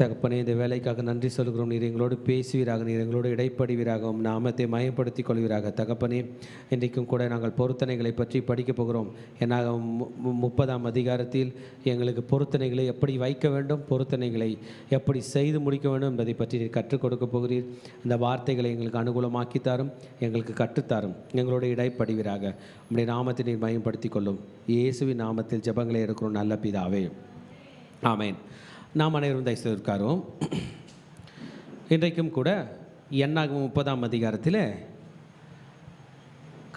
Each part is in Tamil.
தகப்பனே, இந்த வேலைக்காக நன்றி சொல்கிறோம். நீர் எங்களோடு பேசுவீராக, நீர் எங்களோடு இடைப்படுவீராக, நாமத்தை மயப்படுத்திக் கொள்வீராக. தகப்பனே, இன்றைக்கும் கூட நாங்கள் பொருத்தனைகளை பற்றி படிக்கப் போகிறோம். ஏன்னா 30ஆம் அதிகாரத்தில் எங்களுக்கு பொருத்தனைகளை எப்படி வைக்க வேண்டும், பொருத்தனைகளை எப்படி செய்து முடிக்க வேண்டும் என்பதை பற்றி நீர் கற்றுக் கொடுக்க போகிறீர். இந்த வார்த்தைகளை எங்களுக்கு அனுகூலமாக்கி தாரும், எங்களுக்கு கற்றுத்தாரும், எங்களோடு இடைப்படுவீராக. உம்முடைய நாமத்தை நீர் மயப்படுத்திக் கொள்ளும். இயேசுவின் நாமத்தில் ஜெபங்களை எடுக்கிறோம் நல்ல பிதாவே, ஆமேன். நாம் அனைவரும் தயவுசெய்து உட்காருவோம். இன்றைக்கும் கூட என்னாகும் 30ஆம் அதிகாரத்தில்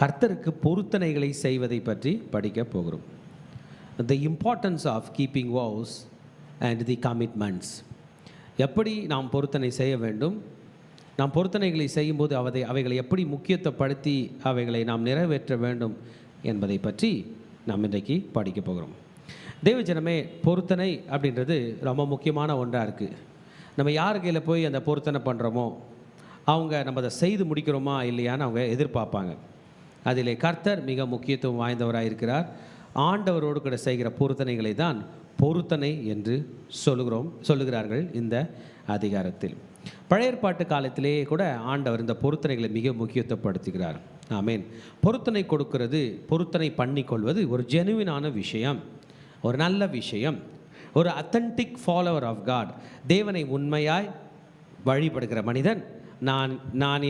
கர்த்தருக்கு பொருத்தனைகளை செய்வதை பற்றி படிக்க போகிறோம். The importance of keeping vows and the commitments. எப்படி நாம் பொருத்தனை செய்ய வேண்டும், நாம் பொருத்தனைகளை செய்யும்போது அவைகளை எப்படி முக்கியத்துவப்படுத்தி அவைகளை நாம் நிறைவேற்ற வேண்டும் என்பதை பற்றி நாம் இன்றைக்கு படிக்க போகிறோம். தேவஜனமே, பொருத்தனை அப்படின்றது ரொம்ப முக்கியமான ஒன்றாக இருக்குது. நம்ம யார் கையில் போய் அந்த பொருத்தனை பண்ணுறோமோ அவங்க நம்ம அதை செய்து முடிக்கிறோமா இல்லையான்னு அவங்க எதிர்பார்ப்பாங்க. அதிலே கர்த்தர் மிக முக்கியத்துவம் வாய்ந்தவராக இருக்கிறார். ஆண்டவரோடு கூட செய்கிற பொருத்தனைகளை தான் பொருத்தனை என்று சொல்லுகிறார்கள் இந்த அதிகாரத்தில். பழைய ஏற்பாட்டு காலத்திலேயே கூட ஆண்டவர் இந்த பொருத்தனைகளை மிக முக்கியத்துவப்படுத்துகிறார். ஆமேன். பொருத்தனை கொடுக்கிறது, பொருத்தனை பண்ணிக்கொள்வது ஒரு ஜெனுவினான விஷயம், ஒரு நல்ல விஷயம், ஒரு அத்தன்டிக் ஃபாலோவர் ஆஃப் காட். தேவனை உண்மையாய் வழிபடுகிற மனிதன், நான்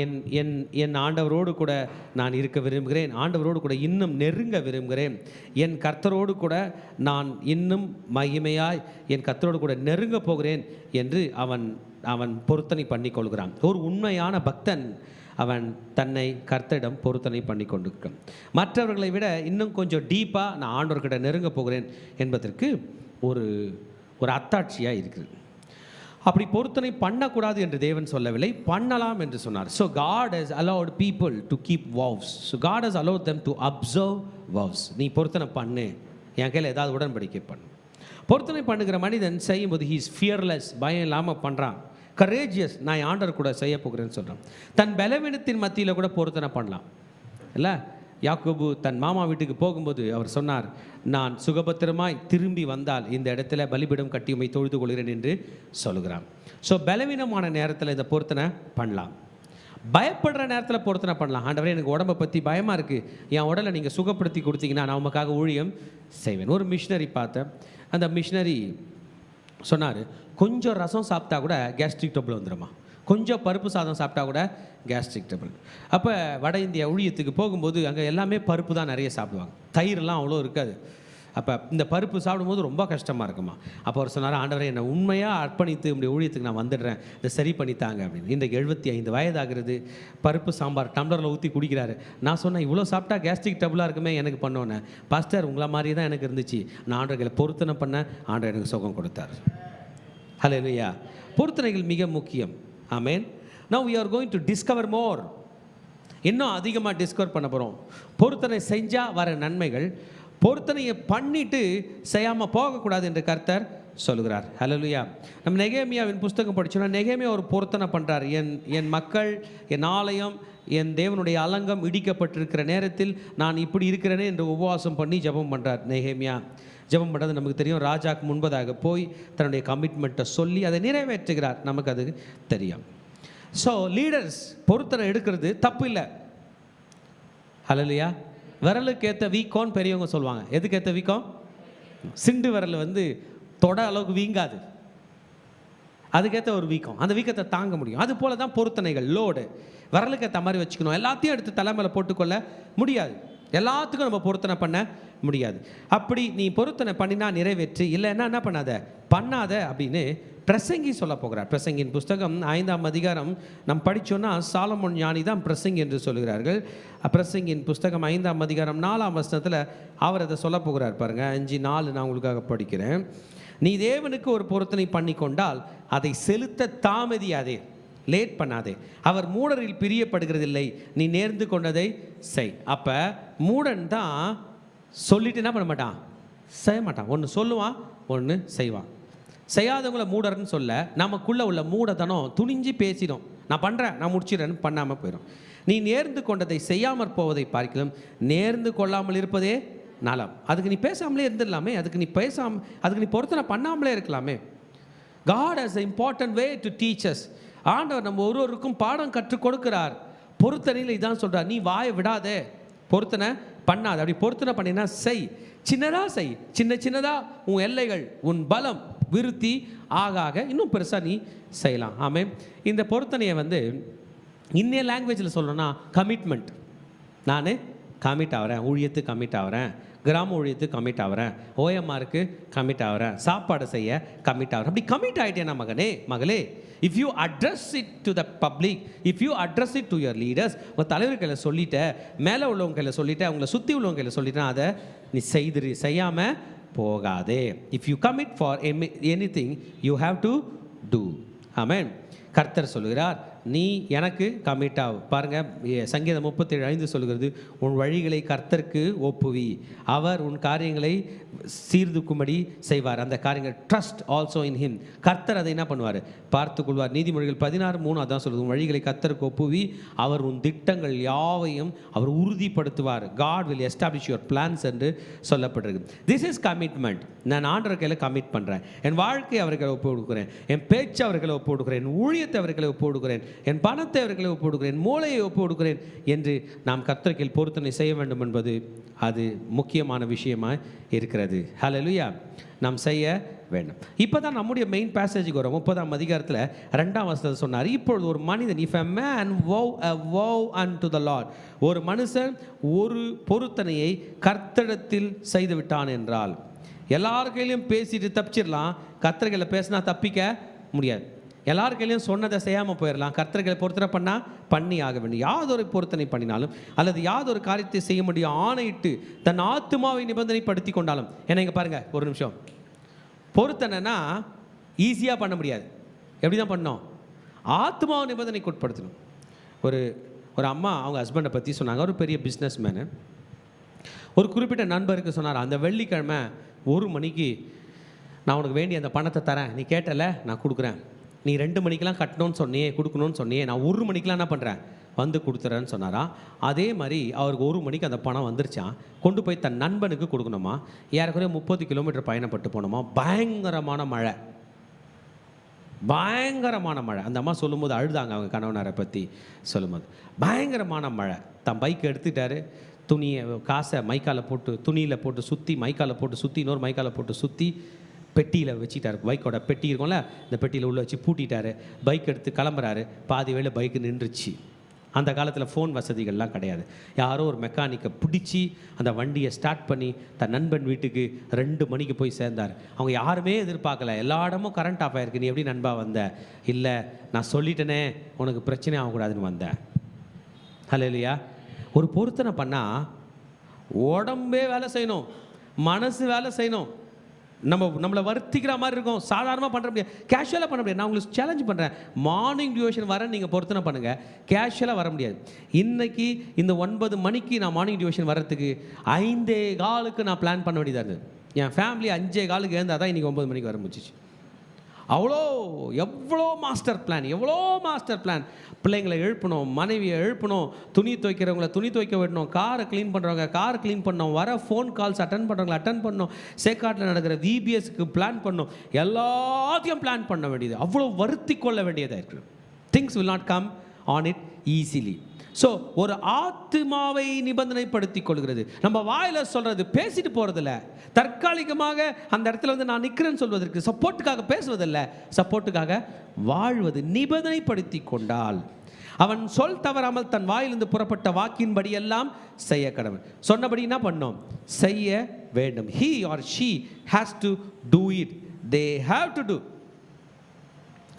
என் ஆண்டவரோடு கூட நான் இருக்க விரும்புகிறேன், ஆண்டவரோடு கூட இன்னும் நெருங்க விரும்புகிறேன், என் கர்த்தரோடு கூட நான் இன்னும் மகிமையாய் என் கர்த்தரோடு கூட நெருங்க போகிறேன் என்று அவன் பொருத்தனை பண்ணி கொள்கிறான். ஒரு உண்மையான பக்தன் அவன் தன்னை கர்த்தரிடம் பொருத்தனை பண்ணி கொண்டிருக்கான். மற்றவர்களை விட இன்னும் கொஞ்சம் டீப்பாக நான் ஆண்டவர்கிட்ட நெருங்க போகிறேன் என்பதற்கு ஒரு அத்தாட்சியாக இருக்குது. அப்படி பொருத்தனை பண்ணக்கூடாது என்று தேவன் சொல்லவில்லை, பண்ணலாம் என்று சொன்னார். So God has allowed people to keep vows. So God has allowed them to observe vows. நீ பொருத்தனை பண்ணு, என் கையில் ஏதாவது உடன்படிக்கை பண்ணு. பொருத்தனை பண்ணுகிற மனிதன் செய்யும்போது he is fearless, பயம் இல்லாமல் பண்ணுறான். கரேஜியஸ், நான் ஆண்டவர் கூட செய்ய போகிறேன்னு சொல்கிறான். தன் பலவீனத்தின் மத்தியில் கூட பொருத்தனை பண்ணலாம் இல்லை. யாக்கோபு தன் மாமா வீட்டுக்கு போகும்போது அவர் சொன்னார், நான் சுகபத்திரமாய் திரும்பி வந்தால் இந்த இடத்துல பலிபீடம் கட்டி உம்மை தொழுது கொள்கிறேன் என்று சொல்கிறான். ஸோ பலவீனமான நேரத்தில் இந்த பொருத்தனை பண்ணலாம். பயப்படுற நேரத்தில் பொருத்தனை பண்ணலாம். ஆண்டவரே, எனக்கு உடம்பை பற்றி பயமாக இருக்குது, என் உடலை நீங்கள் சுகப்படுத்தி கொடுத்தீங்கன்னா நான் உமக்காக ஊழியம் செய்வேன். ஒரு மிஷினரி பார்த்தேன். அந்த மிஷினரி சொன்னார், கொஞ்சம் ரசம் சாப்பிட்டா கூட கேஸ்ட்ரிக் ட்ரபிள் வந்துடுமா, கொஞ்சம் பருப்பு சாதம் சாப்பிட்டா கூட கேஸ்ட்ரிக் ட்ரபிள். அப்போ வட இந்தியா ஊழியத்துக்கு போகும்போது அங்கே எல்லாமே பருப்பு தான் நிறைய சாப்பிடுவாங்க, தயிரெலாம் அவ்வளோ இருக்காது. அப்போ இந்த பருப்பு சாப்பிடும்போது ரொம்ப கஷ்டமாக இருக்குமா. அப்போ அவர் சொன்னார், ஆண்டவரே, என்னை உண்மையாக அர்ப்பணித்து இப்படி ஊழியத்துக்கு நான் வந்துடுறேன், இதை சரி பண்ணித்தாங்க அப்படின்னு. இன்றைக்கு 75 வயதாகிறது, பருப்பு சாம்பார் டம்ளரில் ஊற்றி குடிக்கிறாரு. நான் சொன்னேன், இவ்வளோ சாப்பிட்டா கேஸ்ட்ரிக் ட்ரபிளாக இருக்குமே எனக்கு பண்ணோன்னே. பாஸ்டர், உங்களை மாதிரி தான் எனக்கு இருந்துச்சு, நான் ஆண்டவர்களை பொருத்தனை பண்ண, ஆண்டவர் எனக்கு சுகம் கொடுத்தார். ஹல்லேலூயா. பொருத்தனைகள் மிக முக்கியம். ஆமேன். Now we are going to discover more. இன்னும் அதிகமாக டிஸ்கவர் பண்ண போகிறோம். பொருத்தனை செஞ்சால் வர நன்மைகள், பொருத்தனையை பண்ணிட்டு செய்யாமல் போகக்கூடாது என்று கர்த்தர் சொல்கிறார். ஹல்லேலூயா. நம்ம நெகேமியாவின் புஸ்தகம் படிச்சோன்னா நெகேமியா ஒரு பொருத்தனை பண்ணுறார். என் மக்கள், என் ஆலயம், என் தேவனுடைய அலங்கம் இடிக்கப்பட்டிருக்கிற நேரத்தில் நான் இப்படி இருக்கிறேனே என்று உபவாசம் பண்ணி ஜெபம் பண்ணுறார் நெகேமியா. ஜெபம் பண்ணுறது நமக்கு தெரியும். ராஜாக்கு முன்பதாக போய் தன்னுடைய கமிட்மெண்ட்டை சொல்லி அதை நிறைவேற்றுகிறார், நமக்கு அது தெரியும். ஸோ லீடர்ஸ் பொருத்தனை எடுக்கிறது தப்பு இல்லை. ஹல்லேலூயா. விரலுக்கு ஏற்ற வீக்கோன்னு பெரியவங்க சொல்லுவாங்க. எதுக்கு ஏற்ற வீக்கம்? சிண்டு விரல் தொட அளவுக்கு வீங்காது, அதுக்கேற்ற ஒரு வீக்கம், அந்த வீக்கத்தை தாங்க முடியும். அது போல தான் பொருத்தனைகள், லோடு விரலுக்கு ஏற்ற மாதிரி வச்சுக்கணும். எல்லாத்தையும் எடுத்து தலைமையில் போட்டுக்கொள்ள முடியாது, எல்லாத்துக்கும் நம்ம பொருத்தனை பண்ண முடியாது. அப்படி நீ பொருத்தனை பண்ணினா நிறைவேற்றி, இல்லைன்னா என்ன பண்ணாத அப்படின்னு பிரசங்கி சொல்ல போகிறார். பிரசங்கின் புஸ்தகம் 5ஆம் அதிகாரம் நம்ம படித்தோன்னா சாலமோன் ஞானி தான் பிரசங்கி என்று சொல்கிறார்கள். பிரசங்கின் புஸ்தகம் 5ஆம் அதிகாரம் 4ஆம் வசனத்தில் அவர் அதை சொல்ல போகிறார். பாருங்கள், 5:4 நான் உங்களுக்காக படிக்கிறேன். நீ தேவனுக்கு ஒரு பொருத்தனை பண்ணி கொண்டால் அதை செலுத்த தாமதியாதே, லேட் பண்ணாதே. அவர் மூடரில் பிரியப்படுகிறதில்லை, நீ நேர்ந்து கொண்டதை செய். அப்போ மூடன் தான் சொல்லிட்டு என்ன பண்ண மாட்டான், செய்ய மாட்டான். ஒன்று சொல்லுவான், ஒன்று செய்வான். செய்யாதவங்களை மூடர்னு சொல்ல நமக்குள்ளே உள்ள மூடத்தனம் துணிஞ்சு பேசிடும். நான் பண்ணுறேன், நான் முடிச்சிடறேன்னு பண்ணாமல் போயிடும். நீ நேர்ந்து கொண்டதை செய்யாமற் போவதை பார்க்கலாம், நேர்ந்து கொள்ளாமல் இருப்பதே நலம். அதுக்கு நீ பேசாமலே இருந்துடலாமே, அதுக்கு நீ பொருத்தனை பண்ணாமலே இருக்கலாமே. God has an important way to teach us. ஆண்டவர் நம்ம ஒருவருக்கும் பாடம் கற்றுக் கொடுக்கிறார். பொருத்தனையில் இதான் சொல்கிறார், நீ வாயை விடாதே, பொருத்தனை பண்ணாது. அப்படி பொருத்தனை பண்ணினா செய், சின்னதாக செய், சின்னதாக உன் எல்லைகள், உன் பலம் விருத்தி ஆக இன்னும் பெருசாக நீ செய்யலாம். ஆமென். இந்த பொருத்தனையை இன்னைய லாங்குவேஜில் சொல்லணும்னா கமிட்மெண்ட். நான் கமிட் ஆகிறேன், ஊழியத்துக்கு கமிட் ஆகிறேன், கிராம ஊழியத்துக்கு கமிட் ஆகிறேன், ஓஎம்ஆருக்கு கமிட் ஆகிறேன், சாப்பாடு செய்ய கமிட் ஆகிறேன். அப்படி கமிட் ஆகிட்டேன்னா மகனே மகளே, if you address it to the public, if you address it to your leaders, உங்கள் தலைவர்களை சொல்லிட்ட, மேலே உள்ளவங்களை சொல்லிட்ட, அவங்கள சுற்றி உள்ளவங்களை சொல்லிட்டேன், அதை நீ செய்யாமல் போகாதே. if you commit for anything you have to do. ஆமென். கர்த்தர் சொல்கிறார், நீ எனக்கு கமிட் ஆகு. பாருங்கள், சங்கீதம் 37:5 சொல்கிறது, உன் வழிகளை கர்த்தருக்கு ஒப்புவி, அவர் உன் காரியங்களை சீர்தூக்கும்படி செய்வார். அந்த காரியங்கள் ட்ரஸ்ட் ஆல்சோ இன் ஹிம். கர்த்தர் அதை என்ன பண்ணுவார், பார்த்துக்கொள்வார். நீதிமொழிகள் 16:3 அதான் சொல்லுது, உன் வழிகளை கர்த்தருக்கு ஒப்புவி, அவர் உன் திட்டங்கள் யாவையும் அவர் உறுதிப்படுத்துவார். God will establish your plans என்று சொல்லப்பட்டிருக்கு. This is commitment. நான் ஆண்டவர் கையில் கமிட் பண்ணுறேன், என் வாழ்க்கை அவர்களை ஒப்பு கொடுக்குறேன், என் பேச்சு அவர்களை ஒப்பு கொடுக்குறேன், என் ஊழியத்தை அவர்களை ஒப்பு கொடுக்குறேன், என் பணத்தை அவர்களை ஒப்பு கொடுக்கிறேன், மூளையை ஒப்பு கொடுக்கிறேன் என்று நாம் கர்த்தருக்கு பொருத்தனை செய்ய வேண்டும் என்பது அது முக்கியமான விஷயமாக இருக்கிறது. ஹல்லேலூயா. நாம் செய்ய வேண்டும். இப்போ தான் நம்முடைய மெயின் பேசேஜுக்கு வரும். 30ஆம் அதிகாரத்தில் 2ஆம் வசனத்தில் சொன்னார், இப்பொழுது ஒரு மனிதன், if a man vow a vow unto the Lord, ஒரு மனுஷன் ஒரு பொருத்தனையை கர்த்தரிடத்தில் செய்து விட்டான் என்றால், எல்லார் கையிலையும் பேசிட்டு தப்பிச்சிடலாம், கர்த்தர்களை பேசினா தப்பிக்க முடியாது. எல்லார் கையிலையும் சொன்னதை செய்யாமல் போயிடலாம், கர்த்தர்களை பொருத்தனை பண்ணால் பண்ணி ஆக வேண்டும். யாதொரு பொருத்தனை பண்ணினாலும் அல்லது யாதொரு காரியத்தை செய்ய முடியும் ஆணையிட்டு தன் ஆத்துமாவை நிபந்தனைப்படுத்தி கொண்டாலும். ஏன்னா இங்கே பாருங்கள், ஒரு நிமிஷம், பொருத்தனைனா ஈஸியாக பண்ண முடியாது. எப்படி தான் பண்ணோம், ஆத்மாவை நிபந்தனைக்கு உட்படுத்தணும். ஒரு அம்மா அவங்க ஹஸ்பண்டை பற்றி சொன்னாங்க. ஒரு பெரிய பிஸ்னஸ் மேனு ஒரு குறிப்பிட்ட நண்பருக்கு சொன்னார், அந்த வெள்ளிக்கிழமை 1 மணிக்கு நான் உனக்கு வேண்டிய அந்த பணத்தை தரேன், நீ கேட்டல நான் கொடுக்குறேன், நீ 2 மணிக்கெலாம் கட்டணும்னு சொன்னியே, கொடுக்கணும்னு சொன்னியே, நான் 1 மணிக்கெலாம் என்ன பண்ணுறேன் கொடுத்துறேன்னு சொன்னாரா. அதே மாதிரி அவருக்கு 1 மணிக்கு அந்த பணம் வந்துருச்சான், கொண்டு போய் தன் நண்பனுக்கு கொடுக்கணுமா. ஏறக்குறைய 30 கிலோமீட்டர் பயணப்பட்டு போனோமா. பயங்கரமான மழை. அந்த அம்மா சொல்லும்போது அழுதாங்க, அவங்க கணவனாரை பற்றி சொல்லும்போது. பயங்கரமான மழை. தன் பைக்கை எடுத்துட்டாரு, காசை மைக்கால் போட்டு, துணியில் போட்டு சுற்றி, மைக்கால் போட்டு சுற்றி, இன்னொரு மைக்கால் போட்டு சுற்றி, பெட்டியில் வச்சுட்டார். பைக்கோட பெட்டி இருக்கும்ல, இந்த பெட்டியில் உள்ள வச்சு பூட்டிட்டாரு. பைக் எடுத்து கிளம்புறாரு. பாதி வேளை பைக்கு நின்றுச்சு. அந்த காலத்தில் ஃபோன் வசதிகள்லாம் கிடையாது. யாரோ ஒரு மெக்கானிக்கை பிடிச்சி அந்த வண்டியை ஸ்டார்ட் பண்ணி தன் நண்பன் வீட்டுக்கு 2 மணிக்கு போய் சேர்ந்தார். அவங்க யாருமே எதிர்பார்க்கல. எல்லா இடமும் கரண்ட் ஆஃப் ஆகிருக்கு. நீ எப்படி நண்பா வந்த? இல்லை, நான் சொல்லிட்டேனே உனக்கு பிரச்சனை ஆகக்கூடாதுன்னு வந்தேன். ஹல்லேலூயா. ஒரு பொருத்தனை பண்ணால் உடம்பே வேலை செய்யணும், மனசு வேலை செய்யணும். நம்மளை வருத்திக்கிற மாதிரி இருக்கும். சாதாரணமாக பண்ணுற முடியாது, கேஷுவலாக பண்ண முடியாது. நான் உங்களுக்கு சேலஞ்ச் பண்ணுறேன், மார்னிங் டியூஷன் வர நீங்கள் பொருத்தனை பண்ணுங்கள், கேஷுவலாக வர முடியாது. இன்றைக்கி இந்த 9 மணிக்கு நான் மார்னிங் டியூஷன் வர்றதுக்கு 5:15 நான் பிளான் பண்ண வேண்டியதாக இருந்தது. என் ஃபேமிலி 5:15 எழுந்தால் தான் இன்றைக்கி 9 மணிக்கு வர முடிச்சிச்சு. எவ்வளோ மாஸ்டர் பிளான். பிள்ளைங்களை எழுப்பணும், மனைவியை எழுப்பணும், துணி துவைக்கிறவங்கள துணி துவைக்க விடணும், காரை க்ளீன் பண்ணுறவங்க கார் க்ளீன் பண்ணணும், வர ஃபோன் கால்ஸ் அட்டன் பண்ணுறவங்களை அட்டன் பண்ணணும், சேக்காட்டில் நடக்கிற VBSக்கு பிளான் பண்ணணும், எல்லாத்தையும் பிளான் பண்ண வேண்டியது. அவ்வளோ வருத்தி கொள்ள வேண்டியதாக இருக்குது. Things will not come on it easily. So ஒரு ஆத்மாவை நிபந்தனைப்படுத்தி கொள்கிறது. நம்ம வாயில் சொல்கிறது, பேசிட்டு போகிறதில்ல, தற்காலிகமாக அந்த இடத்துல நான் நிற்கிறேன்னு சொல்வதற்கு, சப்போர்ட்டுக்காக பேசுவதில்லை, சப்போர்ட்டுக்காக வாழ்வது. நிபந்தனைப்படுத்தி கொண்டால் அவன் சொல் தவறாமல் தன் வாயிலிருந்து புறப்பட்ட வாக்கின்படி எல்லாம் செய்ய கடவுள். சொன்னபடி என்ன பண்ணோம், செய்ய வேண்டும். he or she has to do it. they have to do.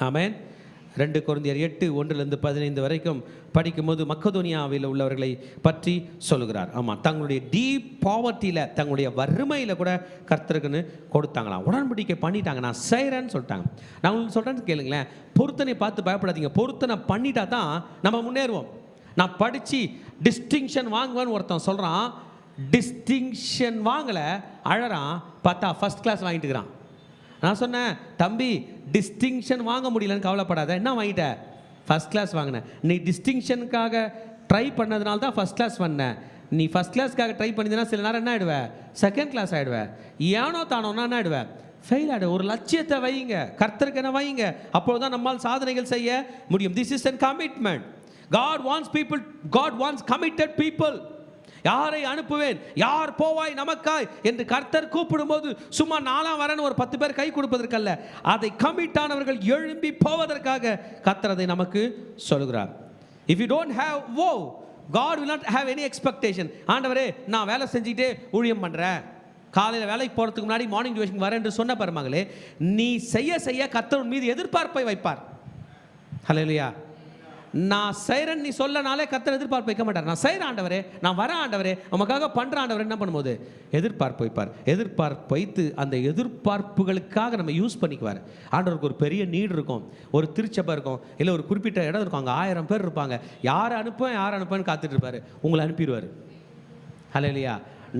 ஆமென். 2 கொரிந்தியர் 8:1-15 வரைக்கும் படிக்கும்போது மக்கதோனியாவில் உள்ளவர்களை பற்றி சொல்லுகிறார். ஆமாம், தங்களுடைய டீப் பாவர்ட்டியில், தங்களுடைய வறுமையில் கூட கர்த்தருக்குன்னு கொடுத்தாங்களாம். உடன்படிக்கை பண்ணிட்டாங்க, நான் செய்கிறேன்னு சொல்லிட்டாங்க. நான் உங்களுக்கு சொல்கிறேன்னு கேளுங்களேன், பொருத்தனை பார்த்து பயப்படாதீங்க. பொருத்தனை பண்ணிட்டா தான் நம்ம முன்னேறுவோம். நான் படித்து டிஸ்டிங்ஷன் வாங்குவேன்னு ஒருத்தன் சொல்கிறான், டிஸ்டிங்ஷன் வாங்கலை, அழறான், பார்த்தா ஃபஸ்ட் கிளாஸ் வாங்கிட்டு இருக்கிறான். நான் சொன்னேன், தம்பி டிஸ்டிங்ஷன் வாங்க முடியலன்னு கவலைப்படாத, என்ன வாங்கிட்ட? ஃபஸ்ட் கிளாஸ் வாங்கினேன். நீ டிஸ்டிங்ஷனுக்காக ட்ரை பண்ணதுனால தான் ஃபஸ்ட் கிளாஸ் பண்ணேன். நீ ஃபஸ்ட் கிளாஸ்க்காக ட்ரை பண்ணிதுன்னா சில நேரம் என்ன ஆகிடுவேன், செகண்ட் கிளாஸ் ஆகிடுவேன். ஏனோ தானோன்னா என்ன ஆகிடுவேன், ஃபெயில் ஆகிடும். ஒரு லட்சியத்தை வைங்க, கர்த்தருக்கு என்ன வைங்க, அப்பொழுதுதான் நம்மால் சாதனைகள் செய்ய முடியும். This is an commitment. God wants people, God wants committed people. யாரை அனுப்புவேன், யார் போவாய் நமக்காய் என்று கர்த்தர் கூப்பிடும்போது சும்மா நாலாம் வரன்னு ஒரு 10 பேர் கை கொடுப்பதற்கல்ல, அதை கமிட் ஆனவர்கள் எழும்பி போவதற்காக கர்த்தர் அதை நமக்கு சொல்கிறார். If you don't have wow, God will not have any expectation. ஆண்டவரே நான் வேலை செஞ்சுக்கிட்டே ஊழியம் பண்ணுறேன், காலையில் வேலைக்கு போகிறதுக்கு முன்னாடி மார்னிங் டியூஷன் வரேன் என்று சொன்ன பாருமகளே, நீ செய்ய செய்ய கர்த்தர் மீது எதிர்பார்ப்பை வைப்பார். ஹல்லேலூயா. நான் செய்கிறேன் நீ சொல்லனாலே கர்த்தர் எதிர்பார்ப்பு வைக்க மாட்டார். நான் செய்கிறேன் ஆண்டவரே, நான் வரேன் ஆண்டவரே, உமக்காக பண்ணுற ஆண்டவரே, என்ன பண்ணும்போது எதிர்பார்ப்பு வைப்பார். எதிர்பார்ப்பு வைத்து அந்த எதிர்பார்ப்புகளுக்காக நம்ம யூஸ் பண்ணிக்குவார். ஆண்டவருக்கு ஒரு பெரிய நீடு இருக்கும், ஒரு திருச்சபை இருக்கும், இல்லை ஒரு குறிப்பிட்ட இடம் இருக்கும், அங்கே 1000 பேர் இருப்பாங்க. யாரை அனுப்பேன்னு காத்துட்டு இருப்பார், உங்களை அனுப்பிடுவார். ஹல்லேலூயா.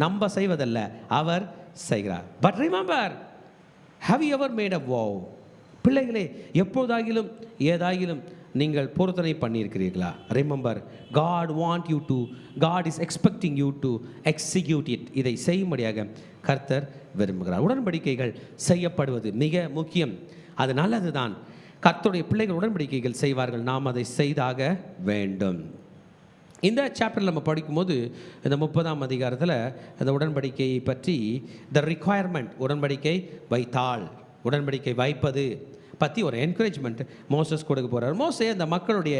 நம்ம செய்வதல்ல, அவர் செய்கிறார். But remember, have you ever made a vow? பிள்ளைகளே, எப்போதாகிலும் ஏதாகிலும் நீங்கள் பொருத்தனை பண்ணியிருக்கிறீர்களா? Remember, God is expecting you to execute it. இதை செய்யும்படியாக கர்த்தர் விரும்புகிறார். உடன்படிக்கைகள் செய்யப்படுவது மிக முக்கியம். அது நல்லதுதான். கர்த்தருடைய பிள்ளைகள் உடன்படிக்கைகள் செய்வார்கள், நாம் அதை செய்தாக வேண்டும். இந்த சாப்டரில் நம்ம படிக்கும்போது இந்த 30ஆம் அதிகாரத்தில் இந்த உடன்படிக்கையை பற்றி த ரிக்வயர்மெண்ட், உடன்படிக்கை வைத்தால், உடன்படிக்கை வைப்பது பற்றி ஒரு என்கரேஜ்மெண்ட் மோசஸ் கொடுக்க போகிறார். மோசே அந்த மக்களுடைய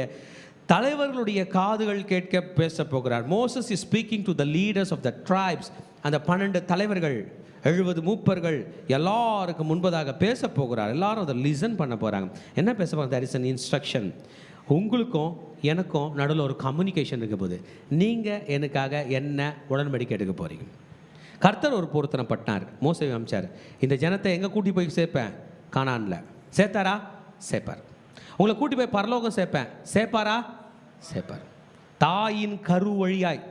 தலைவர்களுடைய காதுகள் கேட்க பேச போகிறார். Moses is speaking to the leaders of the tribes. அந்த 12 தலைவர்கள், 70 மூப்பர்கள் எல்லாருக்கும் முன்பதாக பேச போகிறார். எல்லாரும் அதை லிசன் பண்ண போகிறாங்க. என்ன பேச போகிறாங்க? There is an instruction. உங்களுக்கும் எனக்கும் நடுவில் ஒரு கம்யூனிகேஷன் இருக்க போது. நீங்கள் எனக்காக என்ன உடன்படிக்கை எடுக்க போகிறீங்க? கர்த்தர் ஒரு பொருத்தனை பட்டினார், மோசே அமிச்சார். இந்த ஜனத்தை எங்கே கூட்டி போய் சேர்ப்பேன்? கானானில். சேர்த்தாரா? சேர்ப்பார். உங்களை கூட்டி போய் பரலோகம் சேர்ப்பேன். சேர்ப்பாரா? சேர்ப்பார். தாயின் கரு வழியாய்.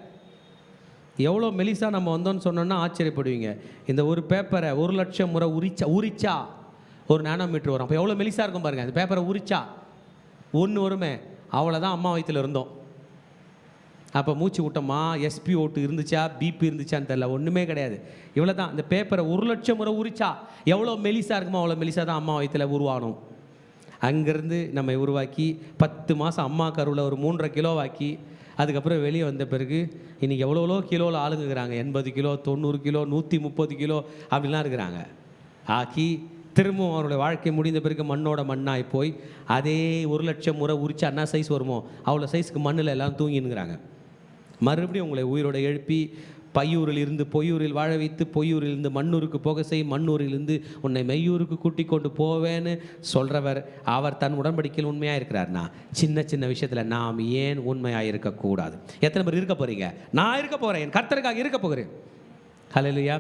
எவ்வளோ மெலிசா நம்ம வந்தோன்னு சொன்னோன்னா ஆச்சரியப்படுவீங்க. இந்த ஒரு பேப்பரை 1,00,000 முறை உரிச்சா 1 நானோமீட்டர் வரும். அப்போ எவ்வளோ மெலிசா இருக்கும் பாருங்கள். அந்த பேப்பரை உரிச்சா 1 வருமே, அவ்வளோதான் அம்மா வயிற்றில் இருந்தோம். அப்போ மூச்சு விட்டோமா, எஸ்பி ஓட்டு இருந்துச்சா, பிபி இருந்துச்சான்னு தெரியல, ஒன்றுமே கிடையாது. இவ்வளோ தான். இந்த பேப்பரை 1,00,000 முறை உரிச்சா எவ்வளோ மெலிசா இருக்குமோ அவ்வளோ மெலிசா தான் அம்மா வயிற்றில் உருவாகணும். அங்கேருந்து நம்ம உருவாக்கி 10 மாதம் அம்மா கருவில் ஒரு 3.5 கிலோவாக்கி அதுக்கப்புறம் வெளியே வந்த பிறகு இன்றைக்கி எவ்வளோ கிலோவில் ஆளுங்கிறாங்க. 80 கிலோ, 90 கிலோ, 130 கிலோ அப்படிலாம் இருக்கிறாங்க. ஆக்கி திரும்பவும் அவருடைய வாழ்க்கை முடிந்த பிறகு மண்ணோட மண்ணாய் போய் அதே 1,00,000 முறை உரிச்சா என்ன சைஸ் வருமோ அவ்வளோ சைஸுக்கு மண்ணில் எல்லாம் தூங்கினுங்கிறாங்க. மறுபடியும் உங்களை உயிரோட எழுப்பி பையூரில் இருந்து பொய்யூரில் வாழ வைத்து பொய்யூரில் இருந்து மண்ணூருக்கு போக செய், மண்ணூரிலிருந்து உன்னை மெய்யூருக்கு கூட்டி கொண்டு போவேன்னு சொல்கிறவர் அவர் தன் உடன்படிக்கையில் உண்மையாக இருக்கிறார்னா சின்ன சின்ன விஷயத்தில் நாம் ஏன் உண்மையாக இருக்கக்கூடாது? எத்தனை பேர் இருக்க போகிறீங்க? நான் இருக்க போகிறேன், என் கர்த்தருக்காக இருக்க போகிறேன். ஹல்லேலூயா.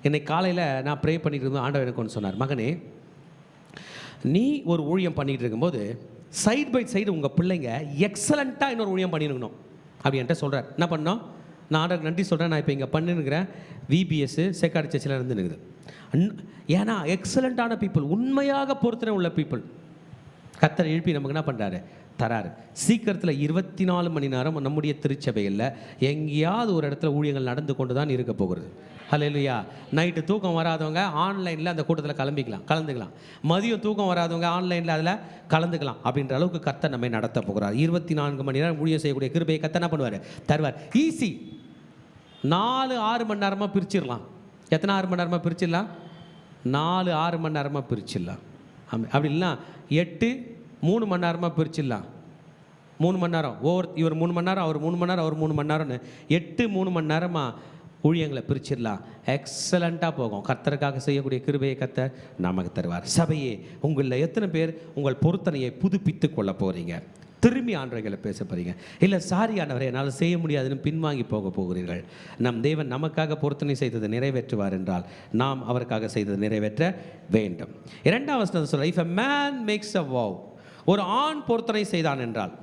இன்னைக்கு காலையில் நான் ப்ரே பண்ணிட்டு இருந்தோம். ஆண்டவர் எனக்கு ஒன்று சொன்னார், மகனே நீ ஒரு ஊழியம் பண்ணிகிட்டு இருக்கும்போது சைட் பை சைடு உங்கள் பிள்ளைங்க எக்ஸலண்ட்டாக இன்னொரு ஊழியம் பண்ணிருக்கணும் அப்படி என்கிட்ட சொல்கிறார். என்ன பண்ணோம்? நான் ஆண்டவருக்கு நன்றி சொல்கிறேன். நான் இப்போ இங்கே பண்ணிருக்கிறேன் விபிஎஸ் சேக்காடு சர்ச்சில் இருந்துருக்குது. ஏன்னா எக்ஸலண்ட்டான பீப்புள், உண்மையாக பொறுத்தனை உள்ள பீப்புள் கர்த்தர் எழுப்பி நமக்கு என்ன பண்ணுறாரு? தராரு. சீக்கிரத்தில் 24 மணி நேரம் நம்முடைய திருச்சபையில் எங்கேயாவது ஒரு இடத்துல ஊழியங்கள் நடந்து கொண்டு தான் இருக்க போகிறது. ஹல்லேலூயா. நைட்டு தூக்கம் வராதவங்க ஆன்லைனில் அந்த கூட்டத்தில் கலந்துக்கலாம். மதியம் தூக்கம் வராதவங்க ஆன்லைனில் அதில் கலந்துக்கலாம். அப்படின்ற அளவுக்கு கர்த்தர் நம்மை நடத்த போகிறார். 24 மணி நேரம் ஊழியம் செய்யக்கூடிய கிருபையை கர்த்தர் என்ன பண்ணுவார்? தருவார். ஈஸி. 4-6 மணி நேரமாக பிரிச்சிடலாம். எத்தனை 6 மணி நேரமாக பிரிச்சிடலாம்? 4-6 மணி நேரமாக பிரிச்சிடலாம். அப்படி இல்லைனா 8-3 மணி நேரமாக பிரிச்சிடலாம். 3 மணி நேரம் இவர் 3 மணி நேரம், அவர் 3 மணி நேரம், அவர் 3 மணி நேரம்னு 8-3 மணி நேரமாக ஊழியங்களை பிரிச்சிடலாம். எக்ஸலண்ட்டாக போகும். கர்த்தருக்காக செய்யக்கூடிய கிருபையை கர்த்தர் நமக்கு தருவார். சபையே, உங்களில் எத்தனை பேர் உங்கள் பொருத்தனையை புதுப்பித்து கொள்ள போகிறீங்க? திரும்பி ஆண்டவர்களை பேச போகிறீங்க? இல்லை சாரி ஆண்டவரே என்னால் செய்ய முடியாதுன்னு பின்வாங்கி போக போகிறீர்கள்? நம் தேவன் நமக்காக பொருத்தனை செய்ததை நிறைவேற்றுவார் என்றால் நாம் அவருக்காக செய்ததை நிறைவேற்ற வேண்டும். 2ஆம் வசனத்தை சொல்ல, if a man makes a vow, ஒரு ஆண் பொருத்தனை செய்தான் என்றால்,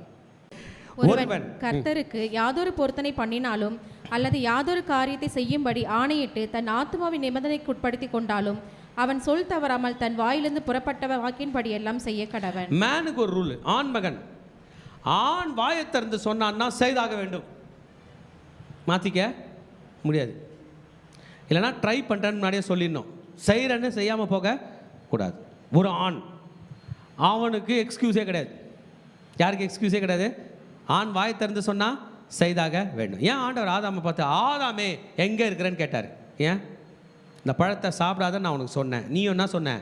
ஒருவன் கர்த்தருக்கு யாதொரு பொருத்தனை பண்ணினாலும் அல்லது யாதொரு காரியத்தை செய்யும்படி ஆணையிட்டு தன் ஆத்மாவின் நிபந்தனைக்கு உட்படுத்தி கொண்டாலும் அவன் சொல் தவறாமல் தன் வாயிலிருந்து புறப்பட்ட வாக்கின்படி எல்லாம் செய்ய கடவன். மேனுக்கு ஒரு ரூல். ஆண் மகன் ஆண் வாயை திறந்து சொன்னான்னா செய்தாக வேண்டும். மாற்றிக்க முடியாது. இல்லைனா ட்ரை பண்ணுறேன்னு முன்னாடியே சொல்லிடணும். செய்கிறன்னு செய்யாமல் போக கூடாது. ஒரு ஆண், அவனுக்கு எக்ஸ்கியூஸே கிடையாது. யாருக்கு எக்ஸ்கியூஸே கிடையாது? ஆண் வாய் திறந்து சொன்னால் செய்தாக வேண்டும். ஏன் ஆண்டவர் ஆதாமை பார்த்து, ஆதாமே எங்கே இருக்கிறேன்னு கேட்டார்? ஏன்? இந்த பழத்தை சாப்பிடாத நான் உனக்கு சொன்னேன், நீ என்ன சொன்ன?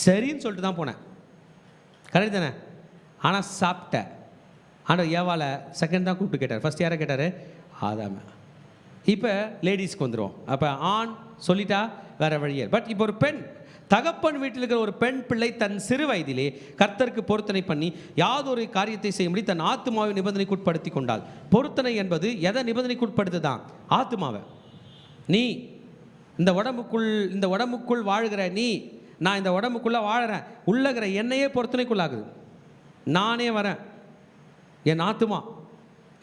சரின்னு சொல்லிட்டு தான் போனேன், கரெக்ட் தானே? ஆனால் சாப்பிட்ட. ஆண்டவர் ஏவாளை செகண்ட் தான் கூப்பிட்டு கேட்டார். ஃபர்ஸ்ட் யாரை கேட்டார்? ஆதாமை. இப்போ லேடிஸ்க்கு வந்துடுவோம். அப்போ ஆண் சொல்லிட்டா வேறு வழியே. பட் இப்போ ஒரு பெண், தகப்பன் வீட்டில் இருக்கிற ஒரு பெண் பிள்ளை தன் சிறு வயதிலே கர்த்தருக்கு பொருத்தனை பண்ணி யாதொரு காரியத்தை செய்யும்படி தன் ஆத்துமாவை நிபந்தனைக்கு உட்படுத்தி கொண்டாள். பொருத்தனை என்பது எதை நிபந்தனைக்கு உட்படுத்துதான்? ஆத்துமாவை. நீ இந்த உடம்புக்குள் வாழ்கிற நீ, நான் இந்த உடம்புக்குள்ளே வாழறேன், உள்ளகிற என்னையே பொருத்தனைக்குள்ளாகுது. நானே வரேன், என் ஆத்துமா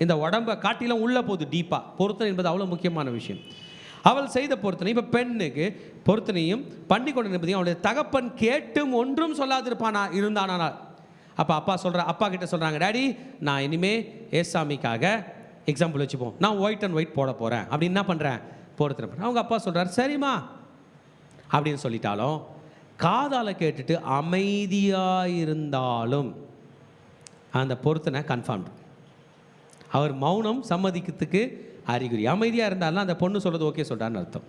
இந்த உடம்பை காட்டிலும் உள்ளே போகுது டீப்பாக. பொருத்தனை என்பது அவ்வளோ முக்கியமான விஷயம். அவள் செய்த பொருத்தனை, இப்போ பெண்ணுக்கு பொருத்தனையும் பண்ணி கொண்டு என்பதையும் அவளுடைய தகப்பன் கேட்டும் ஒன்றும் சொல்லாதிருப்பானா இருந்தானால். அப்போ அப்பா கிட்ட சொல்கிறாங்க, டாடி நான் இனிமே ஏசாமிக்காக எக்ஸாம்பிள் வச்சுப்போம், நான் ஒயிட் அண்ட் ஒயிட் போட போகிறேன் அப்படின்னு என்ன பண்ணுறேன்? பொருத்தனை பண்ணுறேன். அவங்க அப்பா சொல்கிறார், சரிம்மா அப்படின்னு சொல்லிட்டாலும் காதால் கேட்டுட்டு அமைதியாக இருந்தாலும் அந்த பொருத்தனை கன்ஃபார்ம்டு. அவர் மௌனம் சம்மதிக்கிறதுக்கு அறிகுறி. அமைதியாக இருந்தாலும் அந்த பொண்ணு சொல்கிறது ஓகே சொல்கிறான்னு அர்த்தம்.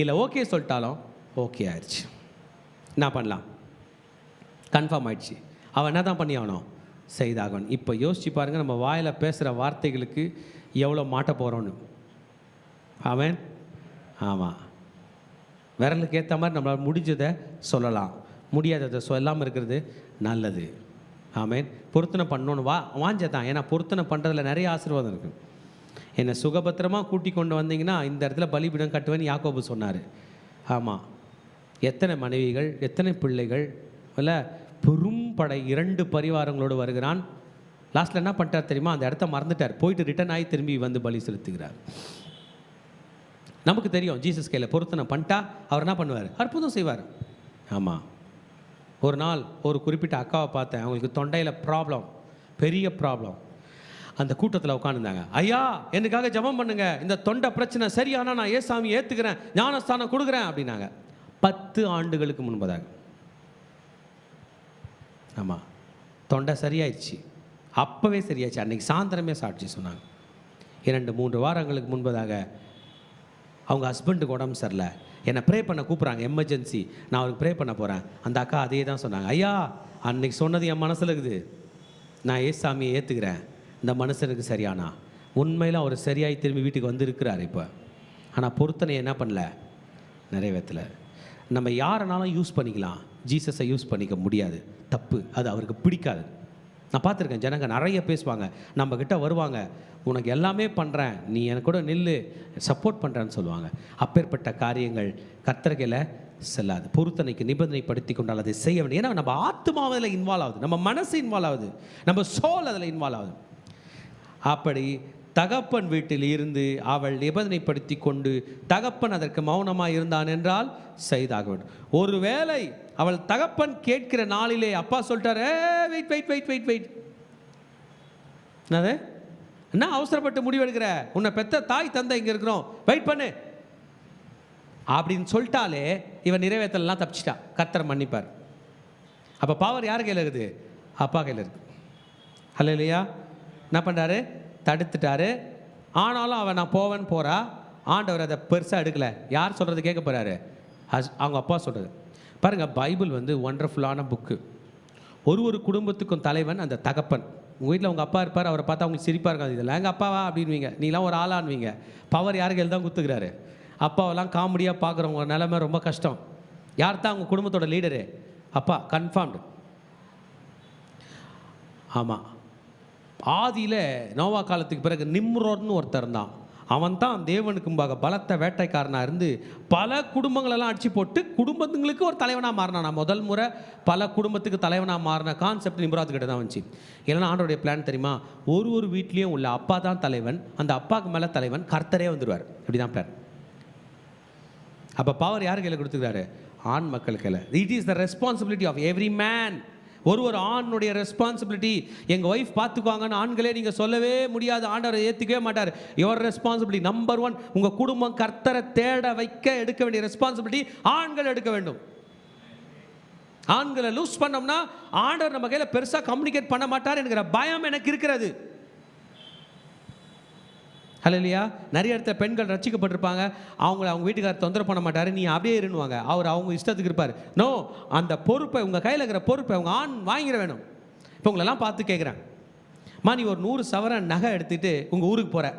இல்லை ஓகே சொல்லிட்டாலும் ஓகே ஆயிடுச்சு, என்ன பண்ணலாம்? கன்ஃபார்ம் ஆயிடுச்சு. அவன் என்ன தான் பண்ணி ஆகணும்? செய்தாகணும். இப்போ யோசிச்சு பாருங்கள், நம்ம வாயில் பேசுகிற வார்த்தைகளுக்கு எவ்வளோ மாட்ட போகிறோன்னு. அவன் ஆமாம், விரலுக்கு ஏற்ற மாதிரி நம்மளால் முடிஞ்சதை சொல்லலாம், முடியாததை சொல்லாமல் இருக்கிறது நல்லது. ஆமேன். பொருத்தனை பண்ணணுன்னு வாஞ்சதான். ஏன்னா பொருத்தனை பண்ணுறதுல நிறைய ஆசீர்வாதம் இருக்குது. என்னை சுகபத்திரமாக கூட்டி கொண்டு வந்தீங்கன்னா இந்த இடத்துல பலிபீடம் கட்டுவேன்னு யாக்கோபு சொன்னார். ஆமாம், எத்தனை மனைவிகள், எத்தனை பிள்ளைகள், இல்லை பெரும் படை 2 பரிவாரங்களோடு வருகிறான். லாஸ்ட்டில் என்ன பண்ணிட்டார் தெரியுமா? அந்த இடத்த மறந்துட்டார், போயிட்டு ரிட்டர்ன் ஆகி திரும்பி வந்து பலி செலுத்துகிறார். நமக்கு தெரியும், ஜீசஸ் கையில் பொருத்தனை பண்ணிட்டா அவர் என்ன பண்ணுவார்? அற்புதம் செய்வார். ஆமாம். ஒரு நாள் ஒரு குறிப்பிட்ட அக்காவை பார்த்தேன், அவங்களுக்கு தொண்டையில் ப்ராப்ளம், பெரிய ப்ராப்ளம். அந்த கூட்டத்தில் உட்காந்துருந்தாங்க. ஐயா எனக்காக ஜெபம் பண்ணுங்க, இந்த தொண்டை பிரச்சனை சரியானா நான் ஏசாமி ஏற்றுக்கிறேன், ஞானஸ்தானம் கொடுக்குறேன் அப்படின்னாங்க. 10 ஆண்டுகளுக்கு முன்பதாக. ஆமாம், தொண்டை சரியாயிடுச்சு, அப்போவே சரியாயிடுச்சு. அன்றைக்கி சாயந்தரமே சாட்சி சொன்னாங்க. 2-3 வாரங்களுக்கு முன்பதாக அவங்க ஹஸ்பண்டுக்கு உடம்பு சரியில்லை, என்னை ப்ரே பண்ண கூப்பிட்றாங்க, எமர்ஜென்சி, நான் அவருக்கு ப்ரே பண்ண போகிறேன். அந்த அக்கா அதே தான் சொன்னாங்க. ஐயா அன்றைக்கி சொன்னது என் மனசில் இருக்குது, நான் ஏசாமியை ஏற்றுக்கிறேன், இந்த மனுஷனுக்கு சரியானா. உண்மையில் அவர் சரியாகி திரும்பி வீட்டுக்கு வந்திருக்கிறார் இப்போ. ஆனால் பொருத்தனை என்ன பண்ணல? நிறைவேற்றலை. நம்ம யாரனாலும் யூஸ் பண்ணிக்கலாம், ஜீசஸை யூஸ் பண்ணிக்க முடியாது. தப்பு, அது அவருக்கு பிடிக்காது. நான் பார்த்துருக்கேன், ஜனங்க நிறைய பேசுவாங்க, நம்மக்கிட்ட வருவாங்க, உனக்கு எல்லாமே பண்ணுறேன், நீ எனக்கு கூட நில்லு, சப்போர்ட் பண்ணுறேன்னு சொல்லுவாங்க. அப்பேற்பட்ட காரியங்கள் கர்த்தர்கையில் செல்லாது. பொருத்தனைக்கு நிபந்தனைப்படுத்தி கொண்டால் அதை செய்ய வேண்டிய. ஏன்னா நம்ம ஆத்மாவில் இன்வால்வ் ஆகுது, நம்ம மனசு இன்வால்வ் ஆகுது, நம்ம சோல் அதில் இன்வால்வ் ஆகுது. அப்படி தகப்பன் வீட்டில் இருந்து அவள் நிபந்தனைப்படுத்தி கொண்டு தகப்பன் அதற்கு மௌனமாக இருந்தான் என்றால் செய்தாக வேண்டும். ஒருவேளை அவள் தகப்பன் கேட்கிற நாளிலே அப்பா சொல்லிட்டாரு, wait wait wait wait wait, என்னது என்ன அவசரப்பட்டு முடிவெடுக்கிற, உன்னை பெத்த தாய் தந்தை இங்கே இருக்கிறோம், வெயிட் பண்ணு அப்படின்னு சொல்லிட்டாலே இவன் நிறைவேற்றலாம் தப்பிச்சிட்டா, கர்த்தர் மன்னிப்பார். அப்போ பவர் யார் கையில் இருக்குது? அப்பா கையில் இருக்குது. ஹல்லேலூயா. என்ன பண்ணுறாரு? தடுத்துட்டாரு. ஆனாலும் அவன் நான் போவேன்னு போகிறா. ஆண்டவர் அதை பெருசாக எடுக்கலை. யார் சொல்கிறது கேட்க போகிறாரு? அவங்க அப்பா சொல்கிறது. பாருங்கள், பைபிள் வந்து ஒண்டர்ஃபுல்லான புக்கு. ஒரு குடும்பத்துக்கும் தலைவன் அந்த தகப்பன். உங்கள் வீட்டில் உங்கள் அப்பா இருப்பார், அவரை பார்த்தா அவங்களுக்கு சிரிப்பாக இருக்காது, இதெல்லாம் எங்கள் அப்பாவா அப்படின்வீங்க, நீலாம் ஒரு ஆளான்வீங்க. பவர் யாருக்கு தான் குத்துக்கிறாரு? அப்பாவெல்லாம் காமெடியாக பார்க்குறவங்க நிலைமை ரொம்ப கஷ்டம். யார் தான் அவங்க குடும்பத்தோட லீடரு? அப்பா, கன்ஃபார்ம்டு. ஆமாம், ஆதியில் நோவா காலத்துக்கு பிறகு நிம்ரோட்னு ஒருத்தர் தான். அவன் தான் தேவனுக்கு முன்பாக பலத்த வேட்டைக்காரனாக இருந்து பல குடும்பங்களெல்லாம் அடிச்சு போட்டு குடும்பங்களுக்கு ஒரு தலைவனாக மாறினான். நான் முதல் முறை பல குடும்பத்துக்கு தலைவனாக மாறின கான்செப்ட் நிம்ராத்துக்கிட்ட தான் வந்துச்சு. இல்லைன்னா ஆண்டோடைய பிளான் தெரியுமா? ஒரு வீட்லேயும் உள்ள அப்பா தான் தலைவன், அந்த அப்பாவுக்கு மேலே தலைவன் கர்த்தரே வந்துடுவார். இப்படி தான் பிளான். அப்போ பவர் யார் கையில் கொடுத்துக்கிறாரு? ஆண் மக்கள் கையில். It is the responsibility of every man. ஒரு ஆணுடைய ரெஸ்பான்சிபிலிட்டி. எங்கள் ஒய்ஃப் பார்த்துக்குவாங்கன்னு ஆண்களே நீங்கள் சொல்லவே முடியாது, ஆண்டவரை ஏற்றுக்கவே மாட்டார். Your responsibility number 1. உங்கள் குடும்பம் கர்த்தரை தேட வைக்க எடுக்க வேண்டிய ரெஸ்பான்சிபிலிட்டி ஆண்கள் எடுக்க வேண்டும். ஆண்களை லூஸ் பண்ணோம்னா ஆண்டவர் நம்ம கையில் பெருசாக கம்யூனிகேட் பண்ண மாட்டார் என்கிற பயம் எனக்கு இருக்கிறது. ஹல்லேலூயா. நிறைய இடத்துல பெண்கள் ரட்சிக்கப்பட்டிருப்பாங்க, அவங்க வீட்டுக்காரர் தொந்தரவு பண்ண மாட்டார், நீ அப்படியே இருந்துவாங்க, அவர் அவங்க இஷ்டத்துக்கு இருப்பார். நோ, அந்த பொறுப்பை உங்கள் கையில் இருக்கிற பொறுப்பை அவங்க ஆண் வாங்கிட வேணும். இப்போ உங்களெல்லாம் பார்த்து கேட்குறேன், நீ ஒரு 100 சவரன் நகை எடுத்துகிட்டு உங்கள் ஊருக்கு போகிற,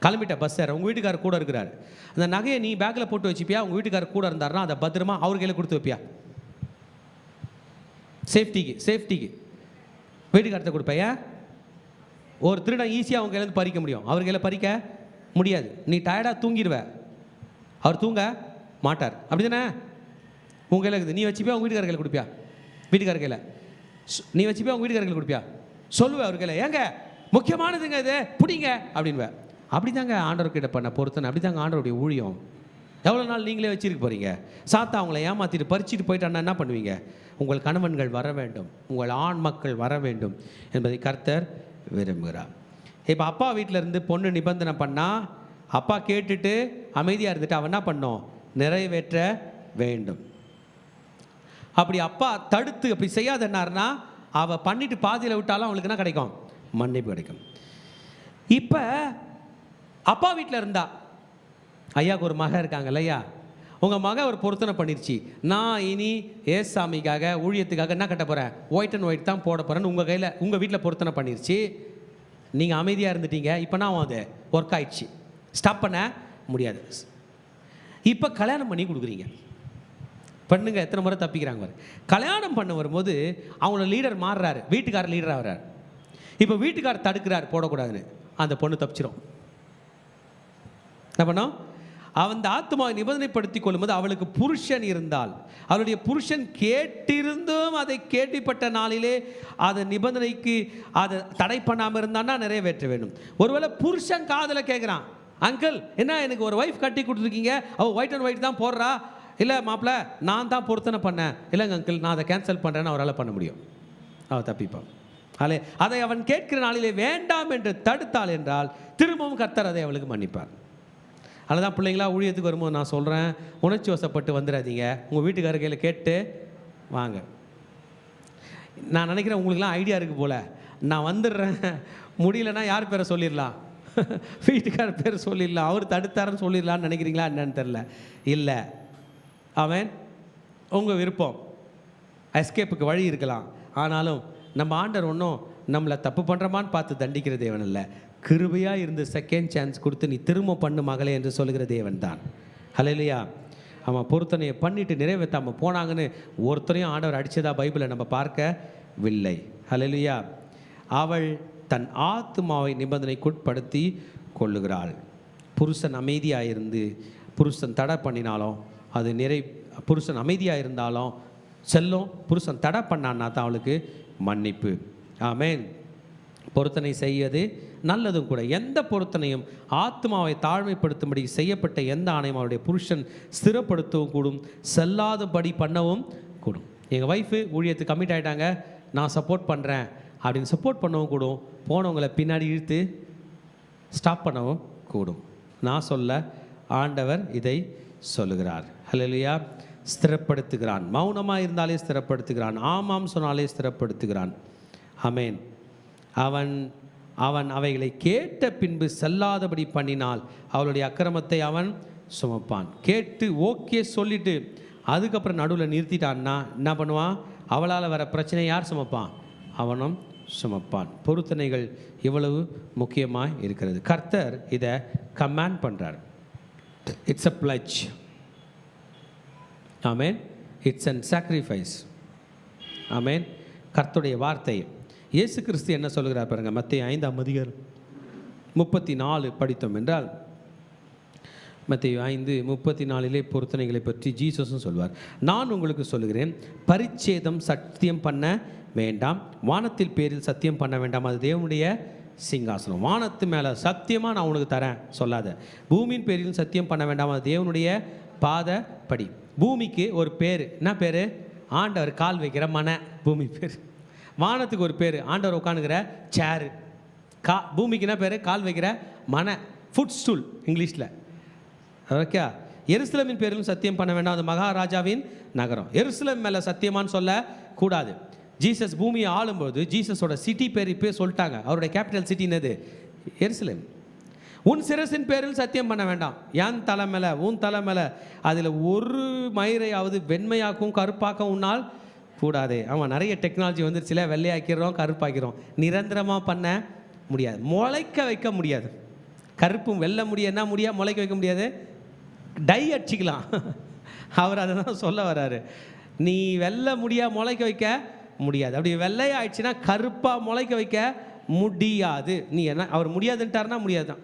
கிளம்பிட்ட பஸ் ஏற, உங்கள் வீட்டுக்காரர் கூட இருக்கிறார். அந்த நகையை நீ பேக்கில் போட்டு வச்சுப்பியா? உங்கள் வீட்டுக்காரர் கூட இருந்தாருன்னா அதை பத்திரமா அவர் கையில் கொடுத்து வைப்பியா? சேஃப்டிக்கு வீட்டுக்காரத்தை கொடுப்பையா? ஒரு திருடன் ஈஸியாக அவங்க கையிலேருந்து பறிக்க முடியும், அவர் கையில் பறிக்க முடியாது. நீ டயர்டாக தூங்கிடுவ, அவர் தூங்க மாட்டார், அப்படி தானே? உங்கள் கையில் இருக்குது, நீ வச்சுப்பியா உங்கள் வீட்டுக்கார கையில் கொடுப்பியா? வீட்டுக்கார கையில் நீ வச்சுப்பியா உங்கள் வீட்டுக்கார கையில் கொடுப்பியா? சொல்லுவேன் அவர் கையில், ஏங்க முக்கியமானதுங்க இது பிடிங்க அப்படின்வேன். அப்படி தாங்க ஆண்டவர்கிட்ட பண்ண பொறுத்தனை, அப்படி தாங்க ஆண்டவருடைய ஊழியம். எவ்வளோ நாள் நீங்களே வச்சிருக்க போகிறீங்க? சாத்தா அவங்கள ஏமாற்றிட்டு பறிச்சுட்டு போயிட்டான்னா என்ன பண்ணுவீங்க? உங்கள் கணவன்கள் வர வேண்டும், உங்கள் ஆண் மக்கள் வர வேண்டும் என்பதை கர்த்தர் விரும்புகிறார். இப்போ அப்பா வீட்டில் இருந்து பொண்ணு நிபந்தனை பண்ணால் அப்பா கேட்டுட்டு அமைதியாக இருந்துட்டு அவன் என்ன பண்ணோம்? நிறைவேற்ற வேண்டும். அப்படி அப்பா தடுத்து அப்படி செய்யாத என்னார்னா அவள் பண்ணிட்டு பாதியில் விட்டாலும் அவளுக்கு என்ன கிடைக்கும்? மன்னிப்பு கிடைக்கும். இப்போ அப்பா வீட்டில் இருந்தா, ஐயாவுக்கு ஒரு மகன் இருக்காங்கல்ல, ஐயா உங்கள் மகன் ஒரு பொருத்தனை பண்ணிருச்சு, நான் இனி ஏசாமிக்காக ஊழியத்துக்காக என்ன கட்ட போகிறேன்? ஒயிட் அண்ட் ஒயிட் தான் போட போகிறேன்னு உங்கள் கையில் உங்கள் வீட்டில் பொருத்தனை பண்ணிருச்சு. நீங்கள் அமைதியாக இருந்துட்டீங்க, இப்போ நான் அது ஒர்க் ஆயிடுச்சு, ஸ்டாப் பண்ண முடியாது. இப்போ கல்யாணம் பண்ணி கொடுக்குறீங்க. பெண்ணுங்க எத்தனை முறை தப்பிக்கிறாங்க. கல்யாணம் பண்ண வரும்போது அவங்களோட லீடர் மாறுறாரு, வீட்டுக்காரர் லீடராக வர்றாரு. இப்போ வீட்டுக்காரர் தடுக்கிறார் போடக்கூடாதுன்னு, அந்த பொண்ணு தப்பிச்சிரும். என்ன பண்ணோம்? அந்த ஆத்மாவை நிபந்தனைப்படுத்தி கொள்ளும்போது அவளுக்கு புருஷன் இருந்தால், அவளுடைய புருஷன் கேட்டிருந்தும் அதை கேள்விப்பட்ட நாளிலே அதை நிபந்தனைக்கு அதை தடை பண்ணாமல் இருந்தான்னா நிறைவேற்ற வேண்டும். ஒருவேளை புருஷன் காதில் கேட்குறான், அங்கிள் என்ன எனக்கு ஒரு ஒய்ஃப் கட்டி கொடுத்துருக்கீங்க, அவள் ஒயிட் அண்ட் ஒயிட் தான் போடுறா, இல்லை மாப்பிள்ள நான் தான் பொருத்தனை பண்ணேன், இல்லைங்க அங்கிள் நான் அதை கேன்சல் பண்ணுறேன்னு அவரால் பண்ண முடியும். அவள் தப்பிப்பான். அதை அவன் கேட்கிற நாளிலே வேண்டாம் என்று தடுத்தாள் என்றால் திரும்பவும் கர்த்தர் அதை அவளுக்கு மன்னிப்பார். அதுதான் பிள்ளைங்களா ஊழியத்துக்கு வரும்போது நான் சொல்கிறேன், உணர்ச்சி வசப்பட்டு வந்துடாதீங்க, உங்கள் வீட்டுக்கார கையில் கேட்டு வாங்க. நான் நினைக்கிறேன் உங்களுக்குலாம் ஐடியா இருக்குது போல், நான் வந்துடுறேன் முடியலன்னா யார் பேரை சொல்லிடலாம்? வீட்டுக்கார பேர் சொல்லிடலாம், அவர் தடுத்தாருன்னு சொல்லிடலான்னு நினைக்கிறீங்களா என்னன்னு தெரில. இல்லை, அவன் உங்கள் விருப்பம், எஸ்கேப்புக்கு வழி இருக்கலாம். ஆனாலும் நம்ம ஆண்டவர் ஒன்றும் நம்மளை தப்பு பண்ணுறமான்னு பார்த்து தண்டிக்கிற தேவன் இல்லை, கிருபையாக இருந்து செகண்ட் சான்ஸ் கொடுத்து நீ திரும்ப பண்ணு மகளே என்று சொல்லுகிற தேவன் தான். ஹல்லேலூயா. அவன் பொருத்தனையை பண்ணிட்டு நிறைவேற்றாமல் போனாங்கன்னு ஒருத்தரையும் ஆண்டவர் அடித்ததா பைபிளை நம்ம பார்க்கவில்லை. ஹல்லேலூயா. அவள் தன் ஆத்துமாவை நிபந்தனைக்குட்படுத்தி கொள்ளுகிறாள். புருஷன் அமைதியாக இருந்து புருஷன் தடை பண்ணினாலும் அது புருஷன் அமைதியாக இருந்தாலும் செல்லும், புருஷன் தடை பண்ணான்னா தான் அவளுக்கு மன்னிப்பு. ஆமென். பொருத்தனை செய்வது நல்லதும் கூட. எந்த பொருத்தனையும் ஆத்மாவை தாழ்மைப்படுத்தும்படி செய்யப்பட்ட எந்த ஆணையும் அவருடைய புருஷன் ஸ்திரப்படுத்தவும் கூடும், செல்லாதபடி பண்ணவும் கூடும். எங்கள் ஒய்ஃபு ஊழியத்துக்கு கமிட் ஆகிட்டாங்க, நான் சப்போர்ட் பண்ணுறேன் அப்படின்னு சப்போர்ட் பண்ணவும் கூடும், போனவங்களை பின்னாடி இழுத்து ஸ்டாப் பண்ணவும் கூடும். நான் சொல்ல ஆண்டவர் இதை சொல்லுகிறார். ஹல்லேலூயா. ஸ்திரப்படுத்துகிறான். மௌனமாக இருந்தாலே ஸ்திரப்படுத்துகிறான், ஆமாம் சொன்னாலே ஸ்திரப்படுத்துகிறான். ஆமென். அவன் அவைகளை கேட்ட பின்பு செல்லாதபடி பண்ணினால் அவளுடைய அக்கிரமத்தை அவன் சுமப்பான். கேட்டு ஓகே சொல்லிட்டு அதுக்கப்புறம் நடுவில் நிறுத்திட்டான்னா என்ன பண்ணுவான்? அவளால் வர பிரச்சனை யார் சுமப்பான்? அவனும் சுமப்பான். பொருத்தனைகள் இவ்வளவு முக்கியமாக இருக்கிறது. கர்த்தர் இதை கமாண்ட் பண்ணுறார். It's a pledge. ஆமென். It's an sacrifice. ஆமென். கர்த்தருடைய வார்த்தை. இயேசு கிறிஸ்து என்ன சொல்கிறார் பாருங்க, மத்தேயு 5:34 படித்தோம் என்றால், மத்தேயு 5:34 பொருத்தனைகளை பற்றி ஜீசஸும் சொல்வார். நான் உங்களுக்கு சொல்லுகிறேன், பரிச்சேதம் சத்தியம் பண்ண வேண்டாம், வானத்தில் பேரில் சத்தியம் பண்ண வேண்டாம், அது தேவனுடைய சிங்காசனம். வானத்து மேலே சத்தியமாக நான் உனக்கு தரேன் சொல்லாத. பூமியின் பேரில் சத்தியம் பண்ண வேண்டாம், அது தேவனுடைய பாதப்படி. பூமிக்கு ஒரு பேர், என்ன பேர்? ஆண்டவர் கால் வைக்கிற மனை, பூமி பேர். வானத்துக்கு ஒரு பேர், ஆண்டவர் உட்காந்துக்கிற சேரு. பூமிக்கு என்ன பேர்? கால் வைக்கிற மனை, ஃபுட் ஸ்டூல் இங்கிலீஷில். ஓகே. எருசலேமின் பேரிலும் சத்தியம் பண்ண வேண்டாம், அது மகாராஜாவின் நகரம். எருசலேம் மேலே சத்தியமானு சொல்ல கூடாது. ஜீசஸ் பூமியை ஆளும்போது ஜீசஸோட சிட்டி பேர் இப்போ சொல்லிட்டாங்க. அவருடைய கேபிட்டல் சிட்டி என்னது? எருசலேம். உன் சிரசின் பேரில் சத்தியம் பண்ண வேண்டாம், என் தலை மேலே உன் தலை மேலே அதில் ஒரு மயிரையாவது வெண்மையாக்கும் கருப்பாக்க உன்னால் கூடாதே. ஆமாம், நிறைய டெக்னாலஜி வந்துருச்சுல, வெள்ளையாக்கிறோம் கருப்பாக்கிறோம், நிரந்தரமாக பண்ண முடியாது, முளைக்க வைக்க முடியாது. கருப்பும் வெள்ளை முடிய என்ன முடியாது, முளைக்க வைக்க முடியாது, டை அடிச்சிக்கலாம். அவர் அதை தான் சொல்ல வர்றாரு. நீ வெள்ளை முடியா முளைக்க வைக்க முடியாது, அப்படி வெள்ளையாயிடுச்சுன்னா கருப்பாக முளைக்க வைக்க முடியாது. நீ என்ன அவர் முடியாதுன்ட்டாருன்னா முடியாது தான்.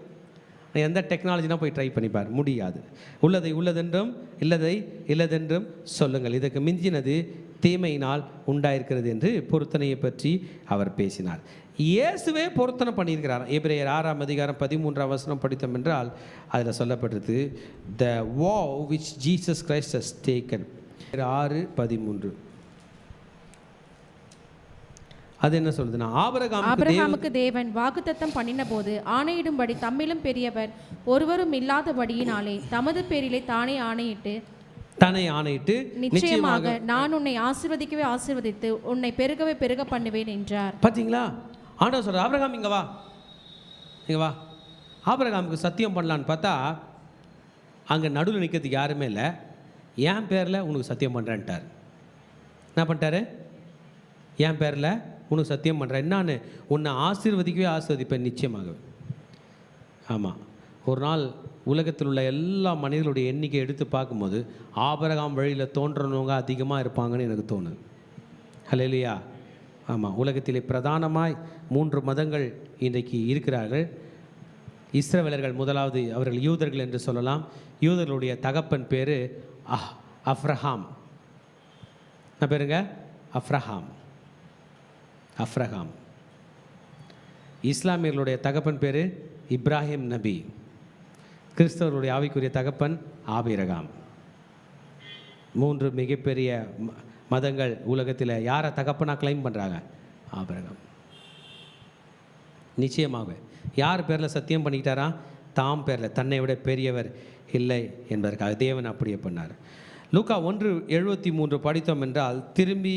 எந்த டெக்னாலஜினா போய் ட்ரை பண்ணிப்பார், முடியாது. உள்ளதை உள்ளதென்றும் இல்லதை இல்லதென்றும் சொல்லுங்கள், இதுக்கு மிஞ்சினது தீமையினால் உண்டாயிருக்கிறது என்று பொருத்தனையை பற்றி அவர் பேசினார். இயேசுவே பொருத்தனை பண்ணியிருக்கிறார். எபிரேயர் 6ஆம் அதிகாரம் 13ஆம் வசனம் படித்தோம் என்றால் அதில் சொல்லப்பட்டது, the vow which Jesus Christ has taken. 6:13. அது என்ன சொல்லுதுன்னா, ஆபிரகாமுக்கு தேவன் வாக்குத்தத்தம் பண்ணின போது ஆணையிடும்படி தம்மிலும் பெரியவர் ஒருவரும் இல்லாதபடியினாலே தமது பேரிலே தானே ஆணையிட்டு நிச்சயமாக நான் உன்னை ஆசீர்வதிக்கவே ஆசீர்வதித்து உன்னை பெருகவே பெருக பண்ணுவேன் என்றார். பார்த்தீங்களா, ஆண்டவர் சொல்ற, ஆபிரகாம் இங்க வா, இங்க வா. ஆபிரகாமுக்கு சத்தியம் பண்ணலான்னு பார்த்தா அங்கே நடுவில் நிற்கிறதுக்கு யாருமே இல்லை. என் பேரில் உனக்கு சத்தியம் பண்ணுறேன்ட்டார். என்ன பண்ணிட்டாரு? என் பேரில் உனக்கு சத்தியம் பண்ணுறேன், என்னான்னு? உன்னை ஆசீர்வதிக்கவே ஆசீர்வதிப்பேன் நிச்சயமாக. ஆமாம், ஒரு நாள் உலகத்தில் உள்ள எல்லா மனிதர்களுடைய எண்ணிக்கை எடுத்து பார்க்கும்போது ஆபிரகாம் வழியில் தோன்றவங்க அதிகமாக இருப்பாங்கன்னு எனக்கு தோணுது. ஹல்லேலூயா. ஆமாம், உலகத்திலே பிரதானமாய் 3 மதங்கள் இன்றைக்கு இருக்கிறார்கள். இஸ்ரவேலர்கள் முதலாவது, அவர்கள் யூதர்கள் என்று சொல்லலாம். யூதர்களுடைய தகப்பன் பேர் அப்ரஹாம். என்ன பேருங்க? அப்ரஹாம். இஸ்லாமியர்களுடைய தகப்பன் பேர் இப்ராஹிம் நபி. கிறிஸ்தவர்களுடைய ஆவிக்குரிய தகப்பன் ஆபிரகாம். 3 மிகப்பெரிய மதங்கள் உலகத்தில் யாரை தகப்பனாக கிளைம் பண்ணுறாங்க? ஆபிரகாம். நிச்சயமாக யார் பேரில் சத்தியம் பண்ணிக்கிட்டாரா? தாம் பேரில், தன்னை விட பெரியவர் இல்லை என்பதற்காக தேவன் அப்படியே பண்ணார். லூக்கா 1:73 படித்தோம் என்றால் திரும்பி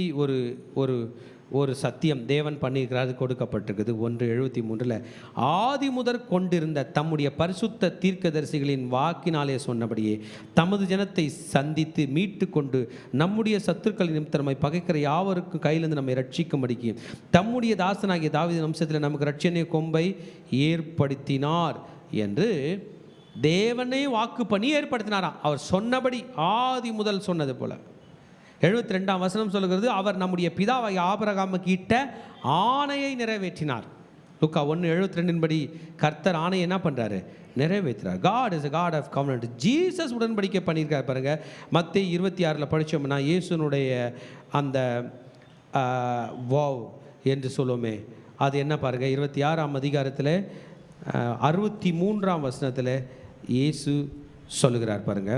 ஒரு சத்தியம் தேவன் பண்ணியிருக்கிறார், கொடுக்கப்பட்டிருக்குது. 1:73 ஆதி முதற் கொண்டிருந்த தம்முடைய பரிசுத்த தீர்க்கதரிசிகளின் வாக்கினாலே சொன்னபடியே தமது ஜனத்தை சந்தித்து மீட்டு கொண்டு நம்முடைய சத்துருக்களின் நிமித்தமாய் பகைக்கிற யாவருக்கும் கையிலிருந்து நம்மை ரட்சிக்கும்படிக்கு தம்முடைய தாசனாகிய தாவீதின் வம்சத்தில் நமக்கு ரட்சணிய கொம்பை ஏற்படுத்தினார் என்று தேவனே வாக்கு பண்ணி ஏற்படுத்தினாராம். அவர் சொன்னபடி ஆதி முதல் சொன்னது போல. 72ஆம் வசனம் சொல்லுகிறது, அவர் நம்முடைய பிதாவாகிய ஆபிரகாமுக்கு இட்ட ஆணையை நிறைவேற்றினார். லூக்கா 1:72 படி கர்த்தர் ஆணையை என்ன பண்ணுறாரு? நிறைவேற்றுறார். God is a God of covenant. Jesus உடன்படிக்கை பண்ணியிருக்கார் பாருங்க. மத்தேயு 26 படித்தோம்னா இயேசுனுடைய அந்த வாவ் என்று சொல்லுவோமே, அது என்ன பாருங்க, 26ஆம் அதிகாரத்தில் 63ஆம் வசனத்தில் இயேசு சொல்லுகிறார் பாருங்க.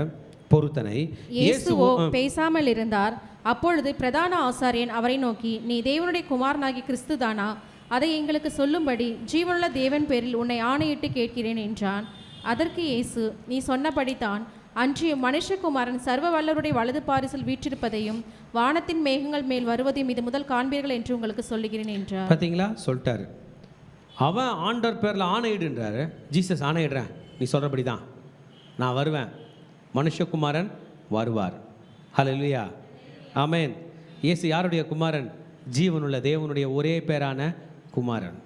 பொருத்தனை. இயேசுவோ பேசாமல் இருந்தார். அப்பொழுது பிரதான ஆசாரியன் அவரை நோக்கி, நீ தேவனுடைய குமாரனாகி கிறிஸ்து தானா? அதை எங்களுக்கு சொல்லும்படி ஜீவனுள்ள தேவன் பேரில் உன்னை ஆணையிட்டு கேட்கிறேன் என்றான். அதற்கு இயேசு, நீ சொன்னபடித்தான். அன்றியும் மனுஷகுமாரன் சர்வ வல்லருடைய வலது பாரிசில் வீற்றிருப்பதையும் வானத்தின் மேகங்கள் மேல் வருவதையும் இது முதல் காண்பீர்கள் என்று உங்களுக்கு சொல்லுகிறேன் என்றார். பார்த்தீங்களா, சொல்லிட்டாரு. அவன் ஆண்டவர் பேரில் ஆணையிடுன்றாரு. ஜீசஸ் ஆணையிடுறேன், நீ சொல்கிறபடி தான் நான் வருவேன், மனுஷகுமாரன் வருவார். ஹல்லேலூயா, ஆமென். இயேசு யாருடைய குமாரன்? ஜீவனுள்ள தேவனுடைய ஒரே பேரான குமாரன்.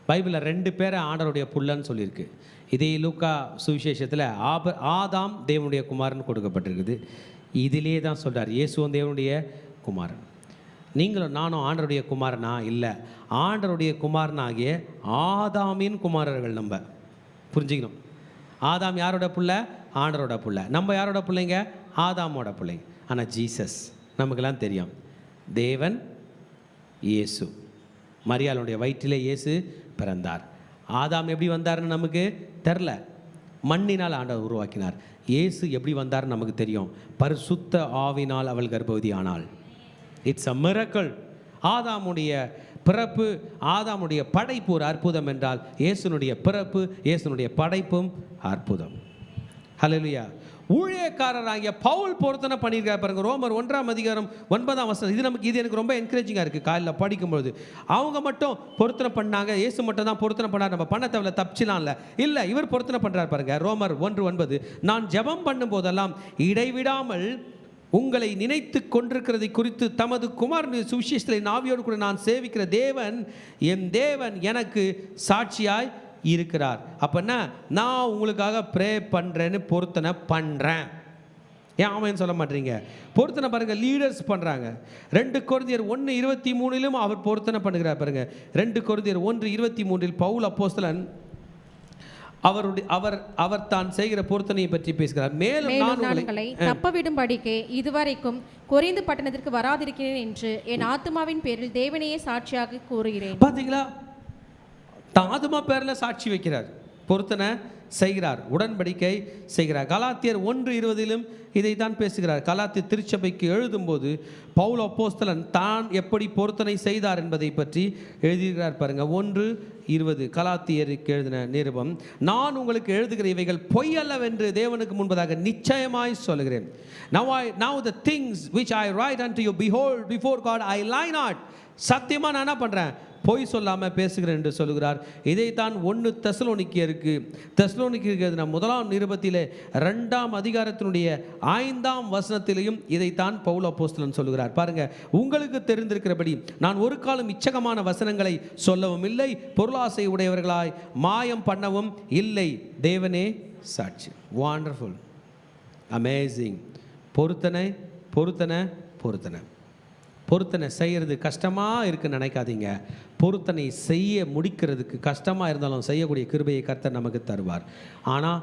பைபிளில் 2 பேரை ஆண்டவருடைய புள்ளன்னு சொல்லியிருக்கு. இதே லூக்கா சுவிசேஷத்தில் ஆதாம் தேவனுடைய குமாரன் கொடுக்கப்பட்டிருக்குது. இதிலே தான் சொல்கிறார், இயேசுவும் தேவனுடைய குமாரன். நீங்களும் நானும் ஆண்டவருடைய குமாரனா? இல்லை, ஆண்டவருடைய குமாரனாகிய ஆதாமின் குமாரர்கள். நம்ம புரிஞ்சுக்கணும், ஆதாம் யாரோட புள்ள? ஆண்டரோட புள்ள. நம்ம யாரோட பிள்ளைங்க? ஆதாமோட பிள்ளைங்க. ஆனால் ஜீசஸ் நமக்கெல்லாம் தெரியும், தேவன் இயேசு. மரியாளுடைய வயிற்றிலே இயேசு பிறந்தார். ஆதாம் எப்படி வந்தார்னு நமக்கு தெரில. மண்ணினால் ஆண்டவர் உருவாக்கினார். இயேசு எப்படி வந்தார் நமக்கு தெரியும். பரிசுத்த ஆவினால் அவள் கர்ப்பவதி ஆனாள். It's a miracle. ஆதாமுடைய பிறப்பு, ஆதாமுடைய படைப்பு ஒரு அற்புதம் என்றால், இயேசுனுடைய பிறப்பு, இயேசுனுடைய படைப்பும் அற்புதம். ஹல்லேலூயா. ஊழியக்காரராகிய பவுல் பொருத்தனை பண்ணியிருக்கார் பாருங்க. ரோமர் 1:9 இது எனக்கு ரொம்ப என்கரேஜிங்காக இருக்குது. காலையில் படிக்கும்பொழுது அவங்க மட்டும் பொருத்தனை பண்ணாங்க, இயேசு மட்டும் தான் பொருத்தனை பண்ணார், நம்ம பண்ண தேவையில்ல, தப்பிச்சிலாம்ல. இல்லை, இவர் பொருத்தனை பண்ணுறார் பாருங்க. ரோமர் 1:9, நான் ஜெபம் பண்ணும் போதெல்லாம் இடைவிடாமல் உங்களை நினைத்து கொண்டிருக்கிறதை குறித்து தமது குமாரனுடைய சுவிசேஷத்தை ஆவியோடு கூட நான் சேவிக்கிற தேவன், என் தேவன் எனக்கு சாட்சியாய் இருக்கிறார். அப்பன்னா நான் உங்களுக்காக ப்ரே பண்ணுறேன்னு பொருத்தனை பண்ணுறேன். ஏன் ஆமென் சொல்ல மாட்டீங்க? பொருத்தனை பாருங்க, லீடர்ஸ் பண்ணுறாங்க. 2 கொரிந்தியர் 1:23 அவர் பொருத்தனை பண்ணுகிறார் பாருங்க. 2 கொரிந்தியர் 1:23 பவுல் அப்போஸ்தலன் அவர் தான் செய்கிற பொருத்தனையை பற்றி பேசுகிறார். மேலும் நான் உங்களை தப்பவிடும்படிக்கு இதுவரைக்கும் கொரிந்து பட்டணத்திற்கு வராதிருக்கிறேன் என்று என் ஆத்துமாவின் பேரில் தேவனையே சாட்சியாக கூறுகிறேன். பார்த்தீங்களா? ஆத்துமா பேரில் சாட்சி வைக்கிறார், பொருத்தனை செய்கிறார், உடன்படிக்கை செய்கிறார். கலாத்தியர் 1:20 இதைத்தான் பேசுகிறார். கலாத்தியர் திருச்சபைக்கு எழுதும்போது பவுல் அப்போஸ்தலன் தான் எப்படி பொருத்தனை செய்தார் என்பதை பற்றி எழுதுகிறார் பாருங்க. 1:20 கலாத்தியருக்கு எழுதின நிருபம், நான் உங்களுக்கு எழுதுகிற இவைகள் பொய் அல்லவென்று தேவனுக்கு முன்பதாக நிச்சயமாய் சொல்கிறேன். Now the things which I write unto you, behold, before God I lie not. சத்தியமாக நான் என்ன பண்ணுறேன்? பொய் சொல்லாமல் பேசுகிறேன் என்று சொல்கிறார். இதைத்தான் 1 தெசலோனிக்கேயருக்கு எழுதின 1 நிருபத்திலே 2 அதிகாரத்தினுடைய 5 இதைத்தான் பவுல் அப்போஸ்தலன் சொல்கிறார் பாருங்க. உங்களுக்கு தெரிந்திருக்கிறபடி நான் ஒரு காலம் இச்சகமான வசனங்களை சொல்லவும் இல்லை, பொருளாசை உடையவர்களாய் மாயம் பண்ணவும் இல்லை, தேவனே சாட்சி. Wonderful, amazing. பொருத்தனை பொருத்தனை பொருத்தனை பொருத்தனை செய்கிறது கஷ்டமாக இருக்குன்னு நினைக்காதீங்க. பொருத்தனை செய்ய முடிக்கிறதுக்கு கஷ்டமாக இருந்தாலும் செய்யக்கூடிய கிருபையை கர்த்தர் நமக்கு தருவார். ஆனால்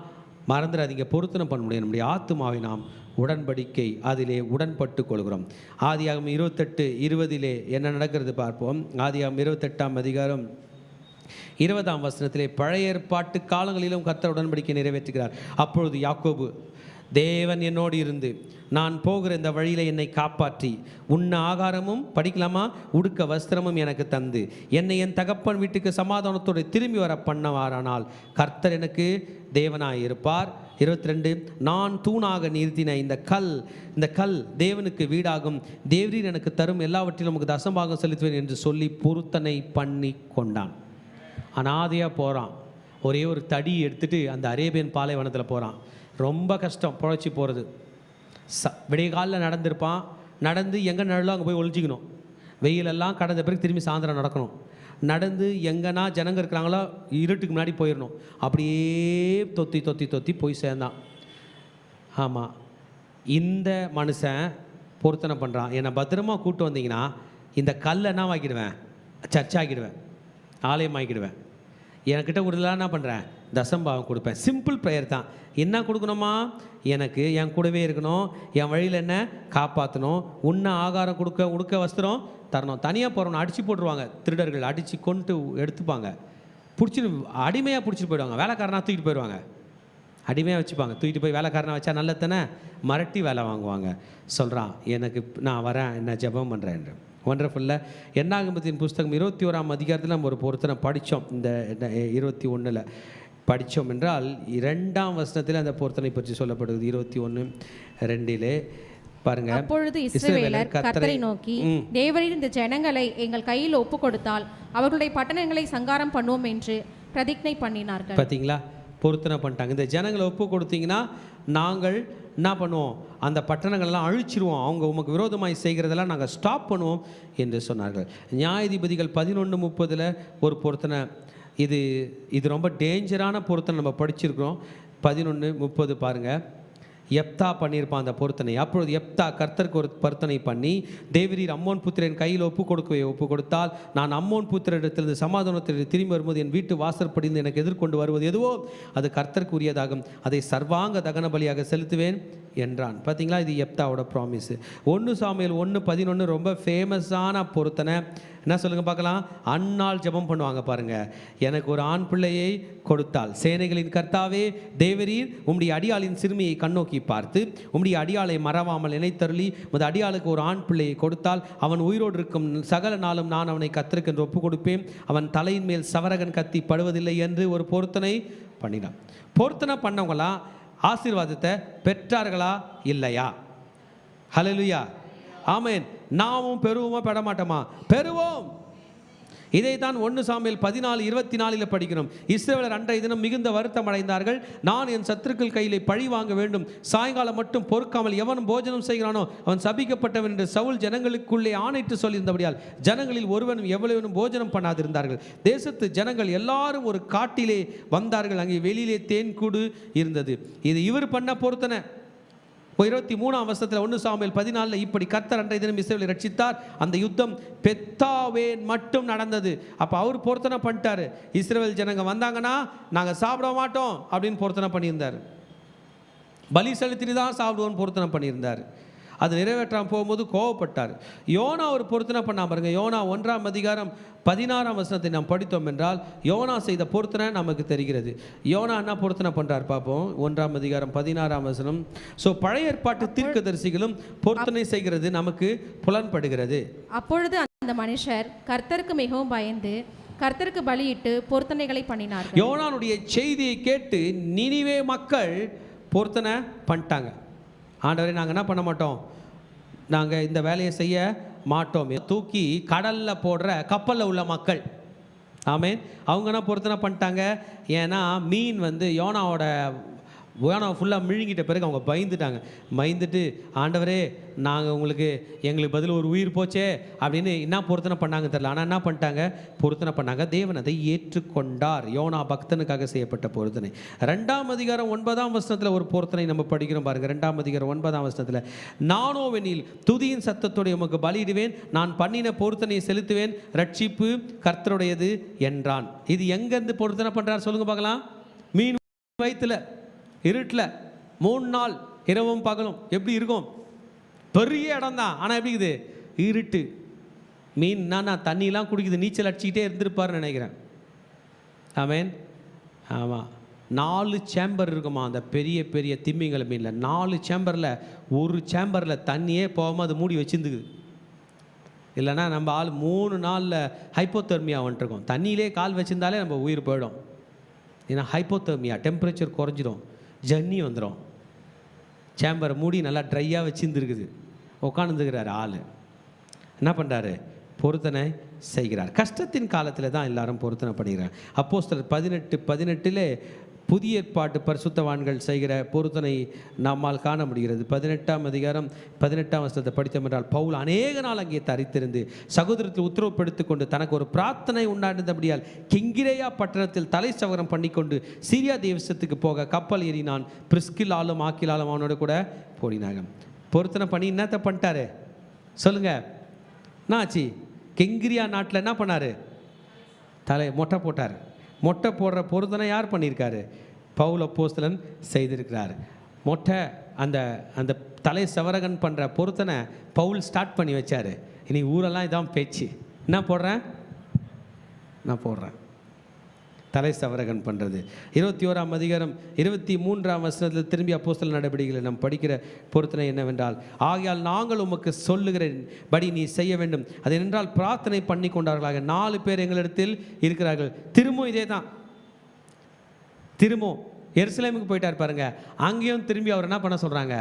மறந்துடாதீங்க, பொருத்தனை பண்ண முடியும். நம்முடைய ஆத்துமாவை நாம் உடன்படிக்கை அதிலே உடன்பட்டு கொள்கிறோம். ஆதியாகமம் 28:20 என்ன நடக்கிறது பார்ப்போம். ஆதியாகமம் 28 அதிகாரம் 20 பழைய ஏற்பாட்டு காலங்களிலும் கர்த்தர் உடன்படிக்கை நிறைவேற்றுகிறார். அப்பொழுது யாக்கோபு, தேவன் என்னோடு இருந்து நான் போகிற இந்த வழியில் என்னை காப்பாற்றி உண்ண ஆகாரமும், படிக்கலாமா, உடுக்க வஸ்திரமும் எனக்கு தந்து என்னை என் தகப்பன் வீட்டுக்கு சமாதானத்தோடு திரும்பி வர பண்ணவாரானால் கர்த்தர் எனக்கு தேவனாய் இருப்பார். 22 நான் தூணாக நிறுத்தின இந்த கல் தேவனுக்கு வீடாகும், தேவரீர் எனக்கு தரும் எல்லாவற்றிலும் நமக்கு தசம்பாகம் செலுத்துவேன் என்று சொல்லி பொருத்தனை பண்ணி கொண்டான். அனாதையாக போகிறான். ஒரே ஒரு தடி எடுத்துகிட்டு அந்த அரேபியன் பாலைவனத்தில் போகிறான். ரொம்ப கஷ்டம் பொழைச்சி போகிறது. விடிய காலில் நடந்திருப்பான். நடந்து எங்கே நடலோ அங்கே போய் ஒழிச்சிக்கணும். வெயிலெல்லாம் கடந்த பிறகு திரும்பி சாயந்தரம் நடக்கணும். நடந்து எங்கன்னா ஜனங்க இருக்கிறாங்களோ இருட்டுக்கு முன்னாடி போயிடணும். அப்படியே தொத்தி தொத்தி தொத்தி போய் சேர்ந்தான். ஆமாம், இந்த மனுஷன் பொருத்தனை பண்ணுறான், என்னை பத்திரமா கூப்பிட்டு வந்தீங்கன்னா இந்த கல்லை என்ன ஆக்கிடுவேன்? சர்ச் ஆக்கிடுவேன், ஆலயம் ஆக்கிடுவேன். என்கிட்ட கொடுத்தலாம் என்ன பண்ணுறேன்? தசம்பாவம் கொடுப்பேன். சிம்பிள் ப்ரேயர் தான். என்ன கொடுக்கணுமா? எனக்கு என் கூடவே இருக்கணும், என் வழியில் என்ன காப்பாற்றணும், உண்ண ஆகாரம் கொடுக்க, உடுக்க வஸ்திரம் தரணும். தனியாக போகிறவனை அடித்து போட்டுருவாங்க திருடர்கள், அடித்து கொண்டு எடுத்துப்பாங்க, பிடிச்சிட்டு அடிமையாக பிடிச்சிட்டு போயிடுவாங்க, வேலைக்காரனாக தூக்கிட்டு போயிடுவாங்க, அடிமையாக வச்சுப்பாங்க. தூக்கிட்டு போய் வேலைக்காரனாக வச்சா நல்லதானே, மிரட்டி வேலை வாங்குவாங்க. சொல்கிறான், எனக்கு நான் வரேன், என்ன ஜெபம் பண்ணுறேன் என்று. ஒண்டர்ஃபுல்ல. என்னாகமத்தின் புஸ்தகம் 21 அதிகாரத்தில் நம்ம ஒரு பொருத்தனை படித்தோம். இந்த 21 படித்தோம் என்றால் 2 அந்த பொருத்தனை பற்றி சொல்லப்படுகிறது. 21:2 பாருங்க. அப்பொழுது இஸ்ரவேலர் கர்த்தரை நோக்கி, தேவரீர் இந்த ஜனங்களை எங்கள் கையில் ஒப்பு கொடுத்தால் அவர்களுடைய பட்டணங்களை சங்காரம் பண்ணுவோம் என்று பிரதிஜ்ஞை பண்ணினார்கள். பார்த்தீங்களா? பொருத்தனை பண்ணிட்டாங்க. இந்த ஜனங்களை ஒப்பு கொடுத்தீங்கன்னா நாங்கள் என்ன பண்ணுவோம்? அந்த பட்டணங்கள்லாம் அழிச்சிருவோம், அவங்க உமக்கு விரோதமாய் செய்கிறதெல்லாம் நாங்கள் ஸ்டாப் பண்ணுவோம் என்று சொன்னார்கள். நியாயாதிபதிகள் 11:30 ஒரு பொருத்தனை. இது ரொம்ப டேஞ்சரான பொருத்தனை நம்ம படிச்சிருக்கிறோம். 11:30 பாருங்கள். எப்தா பண்ணியிருப்பான் அந்த பொருத்தனை. அப்பொழுது எப்தா கர்த்தருக்கு ஒரு பொருத்தனை பண்ணி, தேவரீர் அம்மோன் புத்திரன் கையில் ஒப்பு கொடுத்தால் நான் அம்மோன் புத்திரிடத்திலிருந்து சமாதானத்தில் திரும்பி வரும்போது என் வீட்டு வாசற்படிந்து எனக்கு எதிர்கொண்டு வருவது எதுவோ அது கர்த்தருக்கு உரியதாகும், அதை சர்வாங்க தகன பலியாக செலுத்துவேன் என்றான். பார்த்தீங்களா, இது யெப்தாவோட ப்ராமிஸ். 1 சாமுவேல் 1:11 ரொம்ப ஃபேமஸான பொருத்தனை. என்ன சொல்லுங்க பார்க்கலாம்? அன்னாள் ஜெபம் பண்ணுவாங்க பாருங்க. எனக்கு ஒரு ஆண் பிள்ளையை கொடுத்தால், சேனைகளின் கர்த்தாவே தேவரீர் உம்முடைய அடியாளின் சிறுமியை கண்ணோக்கி பார்த்து உம்முடைய அடியாளை மறவாமல் நினைத்தருளி உமது அடியாளுக்கு ஒரு ஆண் பிள்ளையை கொடுத்தால் அவன் உயிரோடு இருக்கும் சகல நாளும் நான் அவனை கர்த்தருக்கென்று ஒப்பு கொடுப்பேன், அவன் தலையின் மேல் சவரகன் கத்தி படுவதில்லை என்று ஒரு பொருத்தனை பண்ணினான். பொருத்தனை பண்ணவங்களாம் ஆசீர்வாதத்தை பெற்றார்களா இல்லையா? ஹல்லேலூயா, ஆமென். நாமும் பெறுவோமா பெற மாட்டோமா? பெறுவோம். இதைத்தான் 1 சாமுவேல் 14:24 படிக்கிறோம். இஸ்ரவேலர் அன்றைய தினம் மிகுந்த வருத்தம் அடைந்தார்கள். நான் என் சத்துருக்கள் கையிலே பழி வாங்க வேண்டும், சாயங்காலம் மட்டும் பொறுக்காமல் எவனும் போஜனம் செய்கிறானோ அவன் சபிக்கப்பட்டவன் என்று சவுல் ஜனங்களுக்குள்ளே ஆணையிட்டு சொல்லியிருந்தபடியால் ஜனங்களில் ஒருவனும் எவ்வளவனும் போஜனம் பண்ணாதிருந்தார்கள். தேசத்து ஜனங்கள் எல்லாரும் ஒரு காட்டிலே வந்தார்கள். அங்கே வெளியிலே தேன்கூடு இருந்தது. இது இவர் பண்ண பொருத்தனை. 23ஆம் வசனத்தில் 1 சாமுவேல் 14 இப்படி கர்த்தர் அன்றைய தினம் இஸ்ரவேலை ரட்சித்தார். அந்த யுத்தம் பெத்தாவேன் மட்டும் நடந்தது. அப்போ அவர் பொருத்தனை பண்ணிட்டாரு. இஸ்ரவேல் ஜனங்க வந்தாங்கன்னா நாங்கள் சாப்பிட மாட்டோம் அப்படின்னு பொருத்தனை பண்ணியிருந்தார். பலி செலுத்திட்டு தான் சாப்பிடுவோன்னு பொருத்தனை பண்ணியிருந்தார். அது நிறைவேற்றாமல் போகும்போது கோவப்பட்டார். யோனா ஒரு பொருத்தனை பண்ணாம பாருங்க. யோனா 1ஆம் அதிகாரம் 16ஆம் வசனத்தை நாம் படித்தோம் என்றால் யோனா செய்த பொருத்தனை நமக்கு தெரிகிறது. யோனா என்ன பொருத்தனை பண்ணுறார் பார்ப்போம். 1ஆம் அதிகாரம் 16ஆம் வசனம். ஸோ பழைய ஏற்பாட்டு தீர்க்கதரிசிகளும் பொருத்தனை செய்கிறது நமக்கு புலன்படுகிறது. அப்பொழுது அந்த மனுஷர் கர்த்தருக்கு மிகவும் பயந்து கர்த்தருக்கு பலியிட்டு பொருத்தனைகளை பண்ணினார்கள். யோனானுடைய செய்தியை கேட்டு நினிவே மக்கள் பொருத்தனை பண்ணிட்டாங்க. ஆண்டவரே, நாங்கள் என்ன பண்ண மாட்டோம், நாங்கள் இந்த வேலையை செய்ய மாட்டோம். தூக்கி கடலில் போடுற கப்பலில் உள்ள மக்கள், ஆமென், அவங்க என்ன பொருத்தனை பண்ணிட்டாங்க. ஏன்னா மீன் வந்து யோனாவை ஃபுல்லாக மிழுங்கிட்ட பிறகு அவங்க பயந்துட்டு ஆண்டவரே நாங்கள் எங்களுக்கு பதில் ஒரு உயிர் போச்சே அப்படின்னு என்ன பொருத்தனை பண்ணாங்க தெரியல. ஆனால் என்ன பண்ணிட்டாங்க, பொருத்தனை பண்ணாங்க. தேவன் அதை ஏற்றுக்கொண்டார். யோனா பக்தனுக்காக செய்யப்பட்ட பொருத்தனை. 2ஆம் அதிகாரம் 9ஆம் வசனத்தில் ஒரு பொருத்தனை நம்ம படிக்கிறோம் பாருங்க. 2ஆம் அதிகாரம் 9ஆம் வசனத்தில், நானோவெனில் துதியின் சத்தத்தோடு உமக்கு பலியிடுவேன், நான் பண்ணின பொருத்தனையை செலுத்துவேன், ரட்சிப்பு கர்த்தருடையது என்றான். இது எங்கேருந்து பொருத்தனை பண்ணுறார் சொல்லுங்க பார்க்கலாம்? மீன் வயிற்றுல இருட்டில் 3 நாள் இரவும் பகலும் எப்படி இருக்கும்? பெரிய இடம் தான், ஆனால் எப்படி இருக்குது? இருட்டு. மீன் நான் தண்ணியெலாம் குடிக்குது, நீச்சல் அடிச்சுக்கிட்டே இருந்திருப்பாருன்னு நினைக்கிறேன். ஆமென், ஆமாம். 4 சேம்பர் இருக்குமா அந்த பெரிய பெரிய திமிங்கல மீனில். 4 சேம்பரில் ஒரு சேம்பரில் தண்ணியே போகாமல் அது மூடி வச்சுருந்துக்குது. இல்லைன்னா நம்ம ஆள் 3 நாளில் ஹைப்போதெர்மியா வந்துட்டுருக்கோம். தண்ணியிலே கால் வச்சுருந்தாலே நம்ம உயிர் போயிடும். ஏன்னா ஹைப்போதெர்மியா, டெம்பரேச்சர் குறைஞ்சிடும், ஜன்னி வந்துடும். சேம்பரை மூடி நல்லா ட்ரையாக வச்சுருந்துருக்குது. உட்காந்துக்கிறார் ஆள். என்ன பண்ணுறாரு? பொருத்தனை செய்கிறார். கஷ்டத்தின் காலத்தில் தான் எல்லாரும் பொருத்தனை பண்ணிக்கிறாங்க. அப்போஸ்தலர் 18:18 புதிய ஏற்பாட்டு பரிசுத்தவான்கள் செய்கிற பொருத்தனை நம்மால் காண முடிகிறது. 18ஆம் அதிகாரம் 18ஆம் வசனத்தை படித்தோம் என்றால், பவுல் அநேக நாள் அங்கே தரித்திருந்து சகோதரத்தில் உத்தரவுப்படுத்திக் கொண்டு தனக்கு ஒரு பிரார்த்தனை உண்டானபடியால் கிங்கிரேயா பட்டணத்தில் தலை சவரம் பண்ணிக்கொண்டு சீரியா தேசத்துக்கு போக கப்பல் ஏறினான். பிரிஸ்கிலாலும் ஆக்கிலாலும் அவனோட கூட போடினாங்க. பொருத்தனை பண்ணி என்னத்தை பண்ணிட்டாரு சொல்லுங்க? என்னாச்சு? கெங்கிரியா நாட்டில் என்ன பண்ணார்? தலை மொட்டை போட்டார். மொட்டை போடுற பொருத்தனை யார் பண்ணியிருக்காரு? பவுல் அப்போஸ்தலன் செய்திருக்கிறார். மொட்டை அந்த அந்த தலை சவரகன் பண்ணுற பொருத்தனை பவுல் ஸ்டார்ட் பண்ணி வச்சார். இனி ஊரெல்லாம் இதான் பேச்சு. என்ன போடுறேன்? நான் போடுறேன் தலை சவரகன் பண்ணுறது. 21ஆம் அதிகாரம் 23ஆம் வசனத்தில் திரும்பி அப்போஸ்தலர் நடவடிக்கைகளை நாம் படிக்கிற பொருத்தனை என்னவென்றால், ஆகையால் நாங்கள் உமக்கு சொல்லுகிறபடி நீ செய்ய வேண்டும். அது என்றால் பிரார்த்தனை பண்ணி கொண்டார்களாக 4 பேர் எங்களிடத்தில் இருக்கிறார்கள். திரும்பவும் இதே தான். திரும்பவும் எருசலேமுக்கு போயிட்டார் பாருங்க. அங்கேயும் திரும்பி அவர் என்ன பண்ண சொல்கிறாங்க?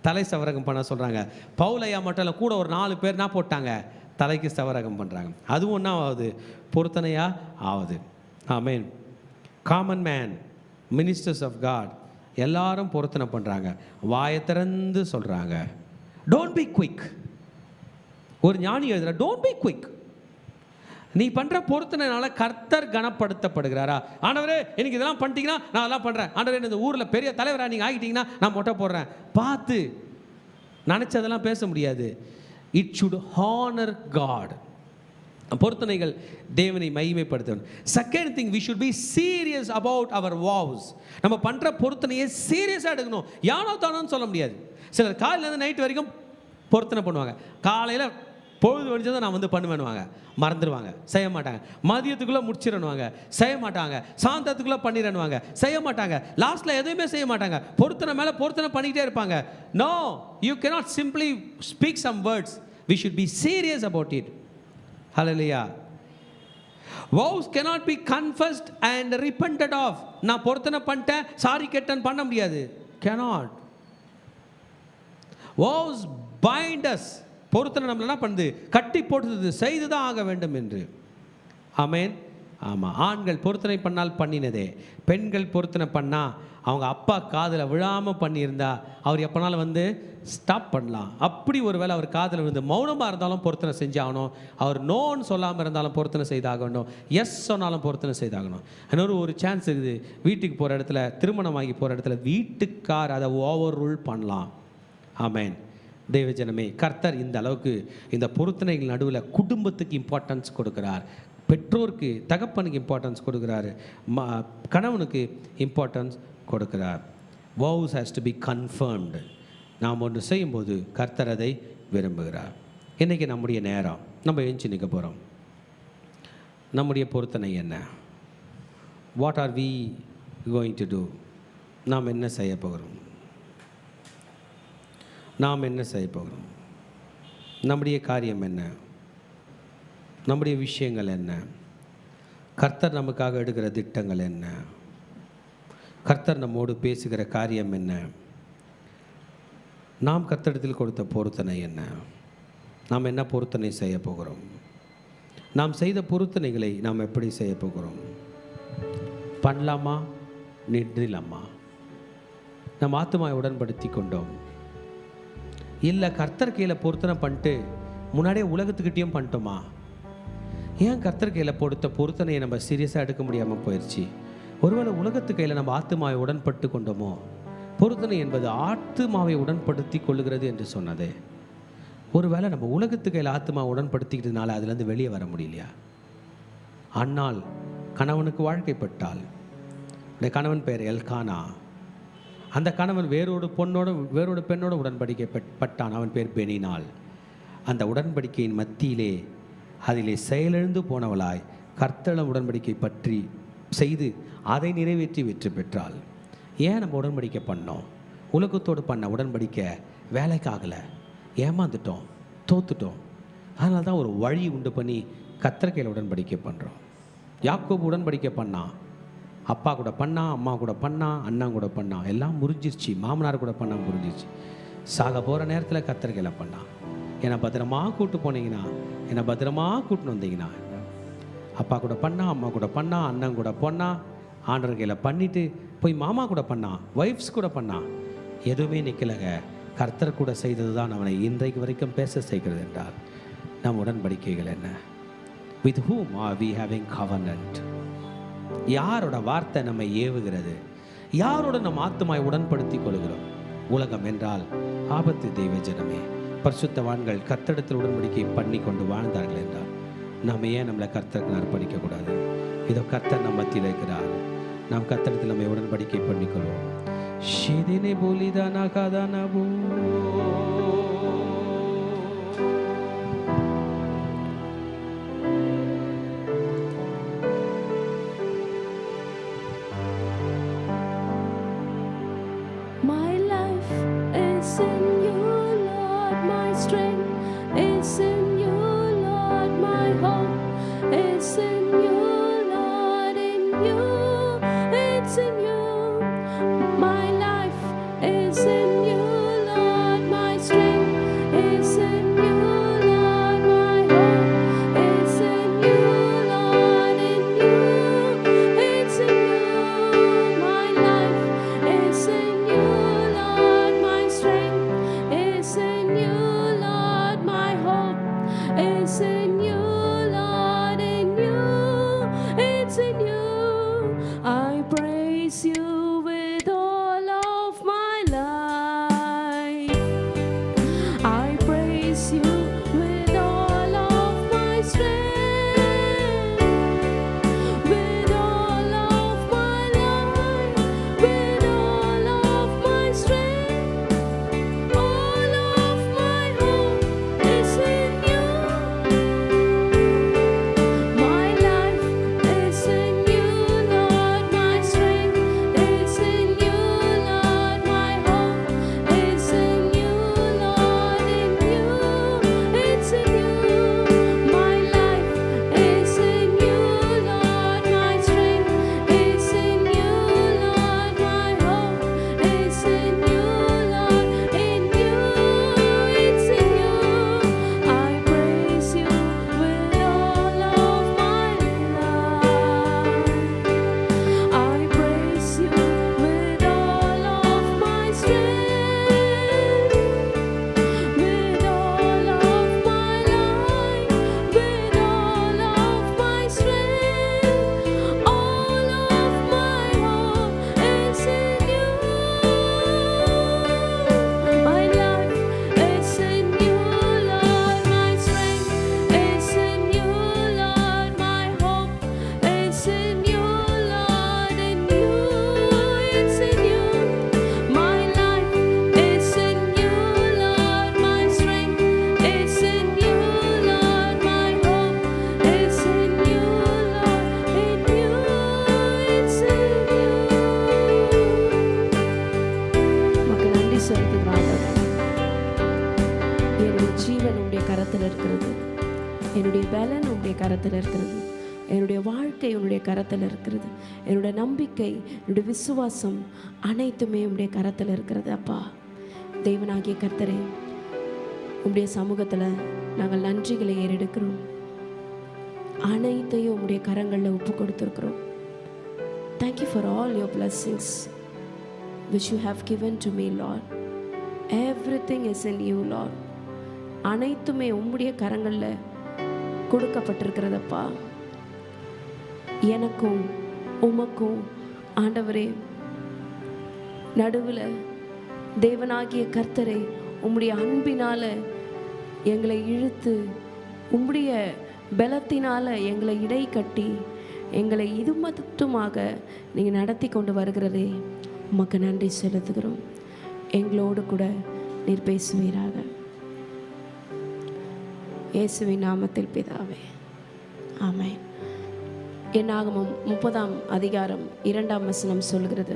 தலை சவரகம் பண்ண சொல்கிறாங்க. பவுலையா மட்டும் இல்லை, கூட ஒரு 4 பேர் என்ன போட்டாங்க? தலைக்கு சவரகம் பண்ணுறாங்க. அதுவும் என்ன ஆகுது? பொருத்தனையா ஆகுது. ஆமென். Common man, ministers of God எல்லாரும் பொருத்தனை பண்ணுறாங்க. வாயை திறந்து சொல்கிறாங்க, டோன்ட் பி குயிக். ஒரு ஞானி எழுதுற, டோன்ட் பி குயிக். நீ பண்ணுற பொருத்தனைனால கர்த்தர் கனப்படுத்தப்படுகிறாரா? ஆண்டவரே எனக்கு இதெல்லாம் பண்ணிட்டீங்கன்னா நான் அதெல்லாம் பண்ணுறேன். ஆண்டவரே இந்த ஊரில் பெரிய தலைவராக நீங்கள் ஆகிட்டீங்கன்னா நான் மொட்டை போடுறேன். பார்த்து நினச்சதெல்லாம் பேச முடியாது. It should honour God. பொருத்தனைகள் தேவனை மகிமைப்படுத்தணும். Second thing, we should be serious about our vows. நம்ம பண்ணுற பொருத்தனையை சீரியஸாக எடுக்கணும். யானோ தானோன்னு சொல்ல முடியாது. சிலர் காலையிலேருந்து நைட் வரைக்கும் பொருத்தனை பண்ணுவாங்க. காலையில் பொழுது வடிச்சதை நான் வந்து பண்ணுவேன்னுவாங்க, மறந்துடுவாங்க, செய்ய மாட்டாங்க. மதியத்துக்குள்ளே முடிச்சிடணுவாங்க, செய்ய மாட்டாங்க. சாயந்தரத்துக்குள்ளே பண்ணிடணுவாங்க, செய்ய மாட்டாங்க. லாஸ்ட்டில் எதுவுமே செய்ய மாட்டாங்க. பொருத்தனை மேலே பொருத்தனை பண்ணிக்கிட்டே இருப்பாங்க. No, you cannot simply speak some words. We should be serious about it. Hallelujah. Vows cannot be confessed and repented of. நான் பொருத்தனை பண்ணிட்டேன், சாரி கேட்டேன்னு பண்ண முடியாது. Cannot. Vows bind us. பொருத்தனை நம்மள என்ன பண்ணுது? கட்டி போட்டுது, செய்து தான் ஆக வேண்டும் என்று. ஆமென். ஆமாம், ஆண்கள் பொருத்தனை பண்ணால் பண்ணினதே. பெண்கள் பொருத்தனை பண்ணால் அவங்க அப்பா காதில் விழாமல் பண்ணியிருந்தா அவர் எப்போனாலும் வந்து ஸ்டாப் பண்ணலாம். அப்படி ஒரு வேளை அவர் காதில் விழுந்து மௌனமாக இருந்தாலும் பொருத்தனை செஞ்சாகணும். அவர் நோன்னு சொல்லாமல் இருந்தாலும் பொருத்தனை செய்தாகணும். எஸ் சொன்னாலும் பொருத்தனை செய்தாகணும். இன்னொரு ஒரு சான்ஸ் இருக்குது. வீட்டுக்கு போகிற இடத்துல, திருமணமாகி போகிற இடத்துல வீட்டுக்கார் அதை ஓவர் ரூல் பண்ணலாம். ஆமென். தேவஜனமே, கர்த்தர் இந்த அளவுக்கு இந்த பொருத்தனைகள் நடுவில் குடும்பத்துக்கு இம்பார்ட்டன்ஸ் கொடுக்குறார். பெற்றோருக்கு, தகப்பனுக்கு இம்பார்ட்டன்ஸ் கொடுக்குறாரு. கணவனுக்கு இம்பார்ட்டன்ஸ் கொடுக்குறார். vows has to be confirmed. நாம் ஒன்று செய்யும்போது கர்த்தர் அதை விரும்புகிறார். இன்றைக்கி நம்முடைய நேரம், நம்ம எழுந்து நிற்க போகிறோம். நம்முடைய பொருத்தனை என்ன? What are we going to do? நாம் என்ன செய்ய போகிறோம்? நாம் என்ன செய்ய போகிறோம்? நம்முடைய காரியம் என்ன? நம்முடைய விஷயங்கள் என்ன? கர்த்தர் நமக்காக எடுக்கிற திட்டங்கள் என்ன? கர்த்தர் நம்மோடு பேசுகிற காரியம் என்ன? நாம் கர்த்தரிடத்தில் கொடுத்த பொருத்தனை என்ன? நாம் என்ன பொருத்தனை செய்ய போகிறோம்? நாம் செய்த பொருத்தனைகளை நாம் எப்படி செய்ய போகிறோம்? பண்ணலாமா, நின்றிலாமா? நம் ஆத்துமாவை உடன்படுத்தி கொண்டோம், இல்லை கர்த்தர் கையில் பொருத்தனை பண்ணிட்டு முன்னாடியே உலகத்துக்கிட்டேயும் பண்ணிட்டோமா? ஏன் கர்த்தர் கையில் கொடுத்த பொருத்தனையை நம்ம சீரியஸாக எடுக்க முடியாமல் போயிடுச்சு? ஒருவேளை உலகத்து கையில் நம்ம ஆத்துமாவை உடன்பட்டு கொண்டோமோ? பொருத்தனை என்பது ஆத்துமாவை உடன்படுத்தி கொள்ளுகிறது என்று சொன்னதே. ஒருவேளை நம்ம உலகத்து கையில் ஆத்துமாவை உடன்படுத்திக்கிட்டதுனால அதுலேருந்து வெளியே வர முடியலையா? அன்னாள் கணவனுக்கு வாழ்க்கைப்பட்டாள். இந்த கணவன் பெயர் எல்கானா. அந்த கணவன் வேறொரு பெண்ணோடு உடன்படிக்கப்பட்டான். அவன் பேர் பெனினாள். அந்த உடன்படிக்கையின் மத்தியிலே அதிலே செயலிழந்து போனவளாய் கர்த்தரிடம் உடன்படிக்கை பற்றி செய்து அதை நிறைவேற்றி வெற்றி பெற்றாள். ஏன் நம்ம உடன்படிக்கை பண்ணோம்? உலகத்தோடு பண்ண உடன்படிக்கை வேலைக்காகலை, ஏமாந்துட்டோம், தோத்துட்டோம். அதனால தான் ஒரு வழி உண்டு பண்ணி கர்த்தர் உடன்படிக்கை பண்ணுறோம். யாக்கோபு உடன்படிக்கை பண்ணான், அப்பா கூட பண்ணான், அம்மா கூட பண்ணான், அண்ணா கூட பண்ணான், எல்லாம் முறிஞ்சிருச்சு. மாமனார் கூட பண்ணால் முறிஞ்சிருச்சு. சாக போகிற நேரத்தில் கர்த்தர் கையில் பண்ணான். என்னை பத்திரமா கூப்பிட்டு போனீங்கன்னா, என்னை பத்திரமா கூப்பிட்டு வந்தீங்கன்னா, அப்பா கூட பண்ணா, அம்மா கூட பண்ணா, அண்ணன் கூட பண்ணா, ஆண்டவர் கையில் பண்ணிவிட்டு போய் மாமா கூட பண்ணான், ஒய்ஃப்ஸ் கூட பண்ணான், எதுவுமே நிற்கலைங்க. கர்த்தர் கூட செய்தது தான் அவனை இன்றைக்கு வரைக்கும் பேச செய்கிறது என்றால் நம் உடன்படிக்கைகள் என்ன? with whom are we having covenant? யாரோட வார்த்தை நம்மை ஏவுகிறது? யாரோட நம் ஆத்துமாய் உடன்படுத்தி கொள்கிறோம்? உலகம் என்றால் ஆபத்து. தெய்வ ஜனமே, பரிசுத்தவான்கள் கர்த்தரிடத்தில் உடன்படிக்கை பண்ணி கொண்டு வாழ்ந்தார்கள் என்றால் நாம் ஏன் நம்மளை கர்த்தருக்கு அர்ப்பணிக்கக்கூடாது? இதோ கர்த்தர் நம்ம மத்தியில் இருக்கிறார். நாம் கர்த்தரிடத்தில் நம்மை உடன்படிக்கை பண்ணிக்கொள்வோம். ஷிதினே போலிதானா காதானா போ. It's in you, Lord, in you, it's in you. வாழ்க்கை உன்னுடைய கரத்தில் இருக்கிறது. என்னுடைய நம்பிக்கை, என்னுடைய விசுவாசம் அனைத்துமே உன்னுடைய கரத்தில் இருக்கிறது. அப்பா, தேவனாகிய கர்த்தரே, உம்முடைய சமூகத்தில் நாங்கள் நன்றிகளை ஏறெடுக்கிறோம். அனைத்தையும் உம்முடைய கரங்களில் ஒப்பு கொடுத்துருக்குறோம். Thank you for all your blessings which you have given to me, Lord. Everything is in you, Lord. அனைத்துமே உம்முடைய கரங்களில் கொடுக்கப்பட்டிருக்கிறதப்பா. எனக்கும் உமக்கும் ஆண்டவரே நடுவில் தேவனாகிய கர்த்தரை உம்முடைய அன்பினால் எங்களை இழுத்து, உம்முடைய பலத்தினால் எங்களை இடை கட்டி, எங்களை இது மட்டுமாக நீங்கள் நடத்தி கொண்டு வருகிறதே, உமக்கு நன்றி செலுத்துகிறோம். எங்களோடு கூட நீர் பேசுவீராக. இயேசுவின் நாமத்தில் பிதாவே, ஆமென். என்னாகமம் 30ஆம் அதிகாரம் 2ஆம் வசனம் சொல்கிறது,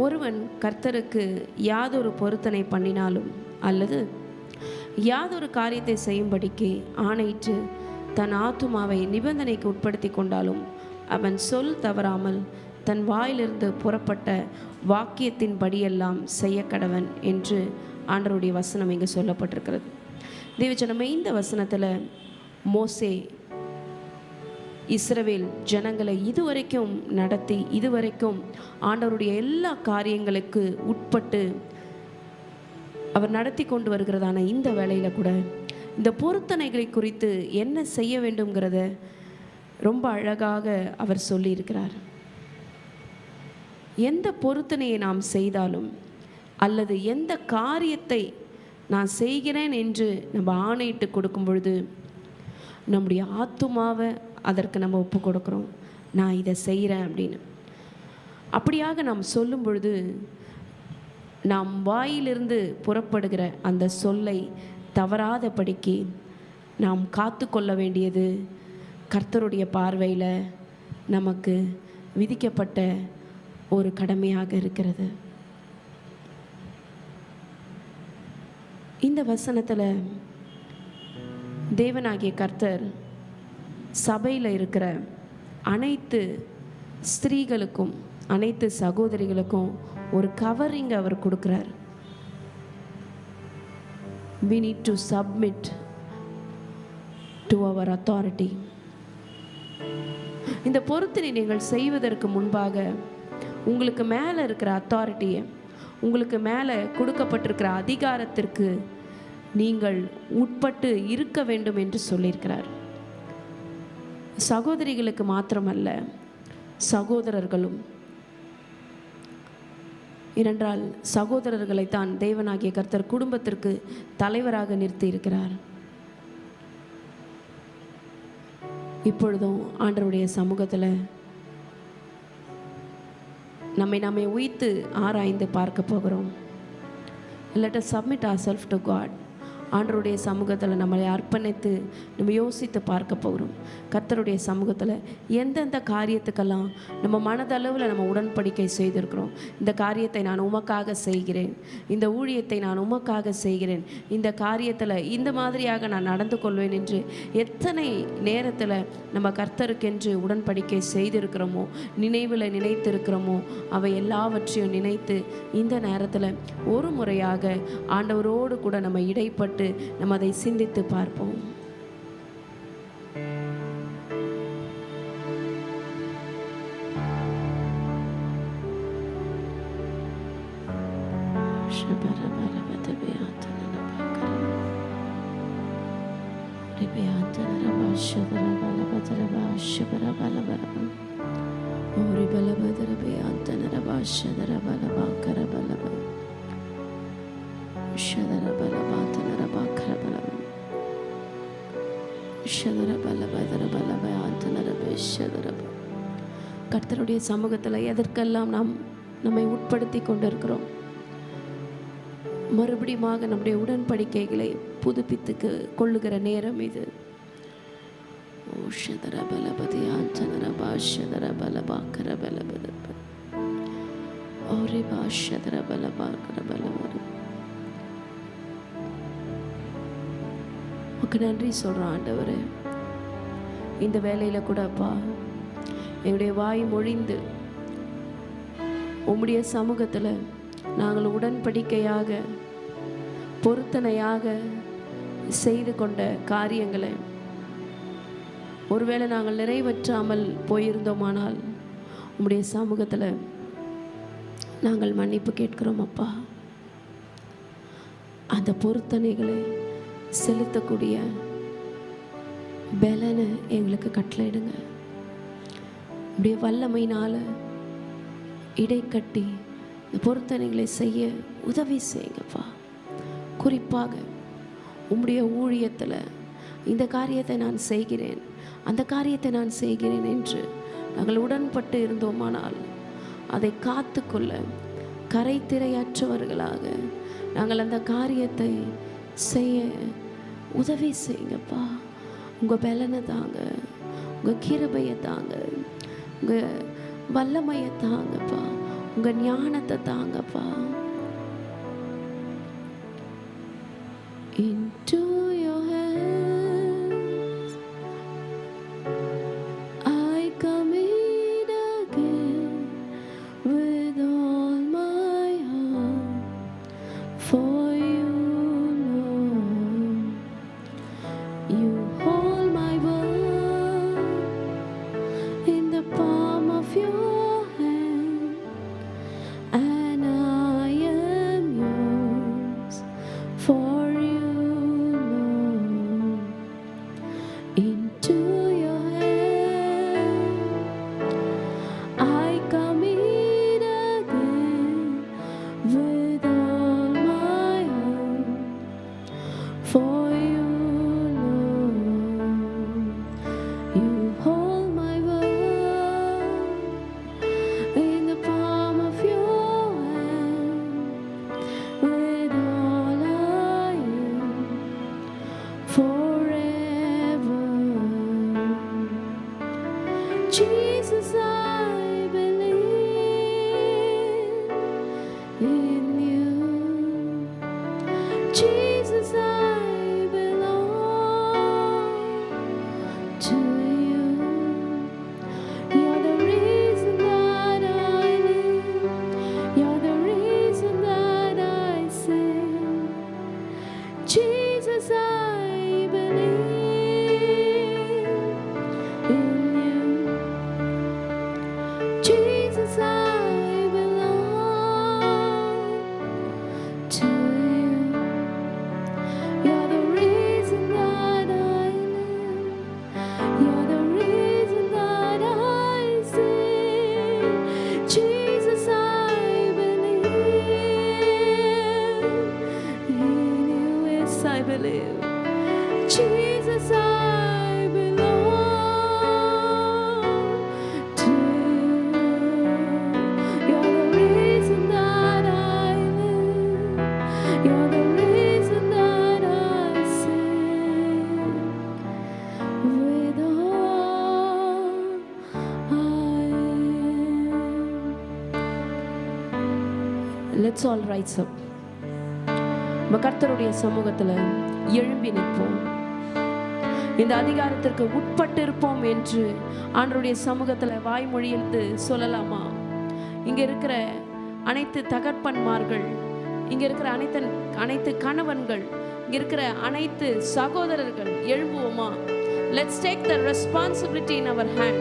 ஒருவன் கர்த்தருக்கு யாதொரு பொருத்தனை பண்ணினாலும் அல்லது யாதொரு காரியத்தை செய்யும்படிக்கு ஆணையிட்டு தன் ஆத்துமாவை நிபந்தனைக்கு உட்படுத்தி கொண்டாலும் அவன் சொல் தவறாமல் தன் வாயிலிருந்து புறப்பட்ட வாக்கியத்தின் படியெல்லாம் செய்ய கடவன் என்று ஆண்டவருடைய வசனம் இங்கே சொல்லப்பட்டிருக்கிறது. தேவஜனமே, இந்த வசனத்தில் மோசே இஸ்ரவேல் ஜனங்களை இதுவரைக்கும் நடத்தி, இதுவரைக்கும் ஆண்டவருடைய எல்லா காரியங்களுக்கு உட்பட்டு அவர் நடத்தி கொண்டு வருகிறதான இந்த வேளையில் கூட இந்த பொருத்தனைகளை குறித்து என்ன செய்ய வேண்டும்ங்கிறத ரொம்ப அழகாக அவர் சொல்லியிருக்கிறார். எந்த பொருத்தனையை நாம் செய்தாலும் அல்லது எந்த காரியத்தை நான் செய்கிறேன் என்று நம்ம ஆணையிட்டு கொடுக்கும் பொழுது நம்முடைய ஆத்துமாவை அதற்கு நம்ம ஒப்பு கொடுக்குறோம். நான் இதை செய்கிறேன் அப்படின்னு. அப்படியாக நாம் சொல்லும் பொழுது நாம் வாயிலிருந்து புறப்படுகிற அந்த சொல்லை தவறாதபடிக்கு நாம் காத்து கொள்ள வேண்டியது கர்த்தருடைய பார்வையில் நமக்கு விதிக்கப்பட்ட ஒரு கடமையாக இருக்கிறது. இந்த வசனத்தில் தேவனாகிய கர்த்தர் சபையில் இருக்கிற அனைத்து ஸ்திரீகளுக்கும், அனைத்து சகோதரிகளுக்கும் ஒரு கவரிங் அவர் கொடுக்குறார். We need to submit to our authority. இந்த பொருத்தனை நீங்கள் செய்வதற்கு முன்பாக உங்களுக்கு மேலே இருக்கிற அத்தாரிட்டியை, உங்களுக்கு மேலே கொடுக்கப்பட்டிருக்கிற அதிகாரத்திற்கு நீங்கள் உட்பட்டு இருக்க வேண்டும் என்று சொல்லியிருக்கிறார். சகோதரிகளுக்கு மாத்திரமல்ல, சகோதரர்களும். ஏனென்றால் சகோதரர்களைத்தான் தேவனாகிய கர்த்தர் குடும்பத்திற்கு தலைவராக நிறுத்தி இருக்கிறார். இப்பொழுதும் ஆண்டவருடைய சமூகத்தில் நம்மை உய்த்து ஆராய்ந்து பார்க்க போகிறோம். Let us submit ourselves to God. ஆண்டவருடைய சமூகத்தில் நம்மளை அர்ப்பணித்து நம்ம யோசித்து பார்க்க போகிறோம். கர்த்தருடைய சமூகத்தில் எந்தெந்த காரியத்துக்கெல்லாம் நம்ம மனதளவில் நம்ம உடன்படிக்கை செய்திருக்கிறோம். இந்த காரியத்தை நான் உமக்காக செய்கிறேன், இந்த ஊழியத்தை நான் உமக்காக செய்கிறேன், இந்த காரியத்தில் இந்த மாதிரியாக நான் நடந்து கொள்வேன் என்று எத்தனை நேரத்தில் நம்ம கர்த்தருக்கென்று உடன்படிக்கை செய்திருக்கிறோமோ, நினைவில் நினைத்திருக்கிறோமோ, அவை எல்லாவற்றையும் நினைத்து இந்த நேரத்தில் ஒரு முறையாக ஆண்டவரோடு கூட நம்ம இடைப்பட்டு நம்ம அதை சிந்தித்து பார்ப்போம். கர்த்தருடைய சமூகத்தில் எதற்கெல்லாம் நாம் நம்மை உட்படுத்தி கொண்டிருக்கிறோம். மறுபடியுமாக நம்முடைய உடன்படிக்கைகளை புதுப்பித்து கொள்ளுகிற நேரம் இது. நன்றி சொல்கிறோம் ஆண்டவரே. இந்த வேலையில் கூட அப்பா எங்களுடைய வாய் மொழிந்து உம்முடைய சமூகத்தில் நாங்கள் உடன்படிக்கையாக பொருத்தனையாக செய்து கொண்ட காரியங்களை ஒருவேளை நாங்கள் நிறைவேற்றாமல் போயிருந்தோமானால் உம்முடைய சமூகத்தில் நாங்கள் மன்னிப்பு கேட்கிறோம் அப்பா. அந்த பொருத்தனைகளை செலுத்தக்கூடிய பலனை எங்களுக்கு கட்டளையிடுங்க. உடைய வல்லமையினால் இடைக்கட்டி இந்த பொருத்தனைகளை செய்ய உதவி செய்யுங்கப்பா. குறிப்பாக உம்முடைய ஊழியத்தில் இந்த காரியத்தை நான் செய்கிறேன், அந்த காரியத்தை நான் செய்கிறேன் என்று நாங்கள் உடன்பட்டு இருந்தோமானால் அதை காத்துக்கொள்ள கரைத்திரையற்றவர்களாக நாங்கள் அந்த காரியத்தை செய்ய உதவி செய்யுங்கப்பா. உங்கள் பலனை தாங்க, உங்கள் கிருபையை தாங்க, உங்கள் வல்லமையை தாங்கப்பா, உங்கள் ஞானத்தை தாங்கப்பா. Into your hands I commit again with all my heart, for you, Lord, you hold my world in the palm of your hand, and I am yours for you, Lord. Into your hand I commit again with all my heart, for you, Lord. You hold my world in the palm of your hand, with all I am forever. Jesus, I believe in you. Jesus, I belong to you. You're the reason that I live. You're the reason that I sing. Jesus, I believe in you. Jesus, I belong to you. You're the reason that I live. You're the reason that I sing. Jesus, I believe in you. Yes, I believe. Jesus, I belong to you. You're the reason that I live. You're the reason that I sing. With all I am. Let's all rise up. நம்ம கர்த்தருடைய சமூகத்தில் எழும்பி நிற்போம். இந்த அதிகாரத்திற்கு உட்பட்டு இருப்போம் என்று ஆண்டவருடைய சமூகத்தில் வாய்மொழியிலிருந்து சொல்லலாமா? இங்க இருக்கிற அனைத்து தகப்பன்மார்கள், இங்க இருக்கிற அனைத்து கணவன்கள், இங்க இருக்கிற அனைத்து சகோதரர்கள் எழும்புவோமா? Let's take the responsibility in our hand.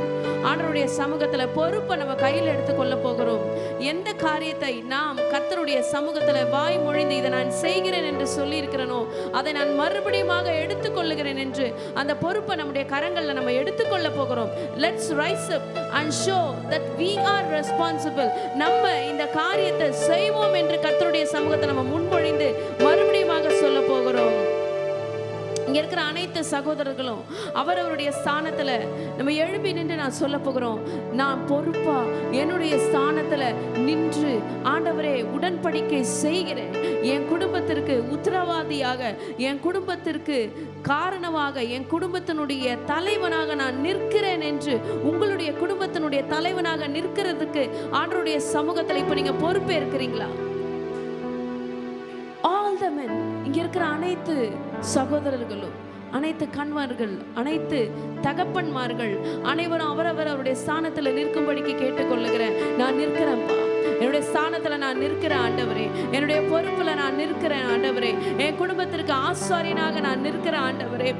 ஆண்டவருடைய சமூகத்தில் பொறுப்பை நம்ம கையில் எடுத்துக்கொள்ள போகிறோம். எந்த காரியத்தை நாம் கர்த்தருடைய சமூகத்தில் வாய் மொழிந்து இதை நான் செய்கிறேன் என்று சொல்லி இருக்கிறேனோ அதை நான் மறுபடியும் எடுத்துக்கொள்ளுகிறேன் என்று அந்த பொறுப்பை நம்முடைய கரங்களில் நம்ம எடுத்துக்கொள்ள போகிறோம். Let's rise up and show that we are responsible. நம்ம இந்த காரியத்தை செய்வோம் என்று கர்த்தருடைய சமூகத்தை நம்ம முன்மொழிந்து மறுபடியும் சொல்ல போகிறோம். இங்க இருக்கிற அனைத்து சகோதரர்களும் அவரவருடைய ஸ்தானத்துல நம்ம எழுப்பி நின்று நான் சொல்ல போகிறோம். நான் பொறுப்பா என்னுடைய ஸ்தானத்துல நின்று ஆண்டவரே உடன்படிக்கை செய்கிறேன். என் குடும்பத்திற்கு உத்தரவாதியாக, என் குடும்பத்திற்கு காரணமாக, என் குடும்பத்தினுடைய தலைவனாக நான் நிற்கிறேன் என்று உங்களுடைய குடும்பத்தினுடைய தலைவனாக நிற்கிறதுக்கு ஆண்டவருடைய சமூகத்துல இப்ப நீங்க பொறுப்பேற்கிறீங்களா? ஆல் த மென், இங்க இருக்கிற அனைத்து சகோதரர்களும் அனைத்து கணவர்கள், அனைத்து தகப்பன்மார்கள் அனைவரும் அவருடைய ஸ்தானத்துல நிற்கும்படிக்கு கேட்டுக்கொள்ளுகிறேன். நான் நிற்கிறேன்ப்பா, என்னுடைய ஸ்தானத்துல நான் நிற்கிறேன் ஆண்டவரே, என்னுடைய பொறுப்புல நான் நிற்கிறேன் ஆண்டவரே, என் குடும்பத்திற்கு ஆசாரியனாக நான் நிற்கிறேன் ஆண்டவரே.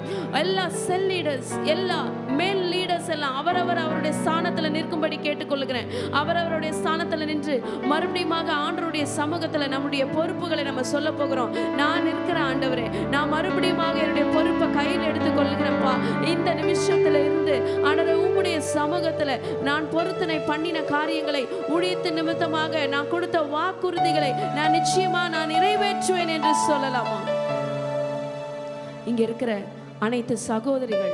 எல்லா செல் லீடர்ஸ், எல்லா மேல் லீடர்ஸ் எல்லாம் அவருடைய ஸ்தானத்துல நிற்கும்படி கேட்டுக்கொள்ளுகிறேன். அவருடைய ஸ்தானத்துல நின்று மறுபடியும் ஆண்டவருடைய சமூகத்துல நம்முடைய பொறுப்புகளை நம்ம சொல்ல போகிறோம். நான் நிற்கிறேன் ஆண்டவரே, நான் மறுபடியும் என்னுடைய பொறுப்பை கையில் எடுத்துக் கொள்கிறேன்ப்பா. இந்த நிமிஷத்துல இருந்து ஆண்டவரே உம்முடைய சமூகத்துல நான் பொருத்தனை பண்ணின காரியங்களை, ஊழியத்தின் நிமித்தமாக நான் கொடுத்த வாக்குறுதிகளை நான் நிச்சயமா நான் நிறைவேற்றுவேன் என்று சொல்லலாமா? இங்க இருக்கிற அனைத்து சகோதரிகள்,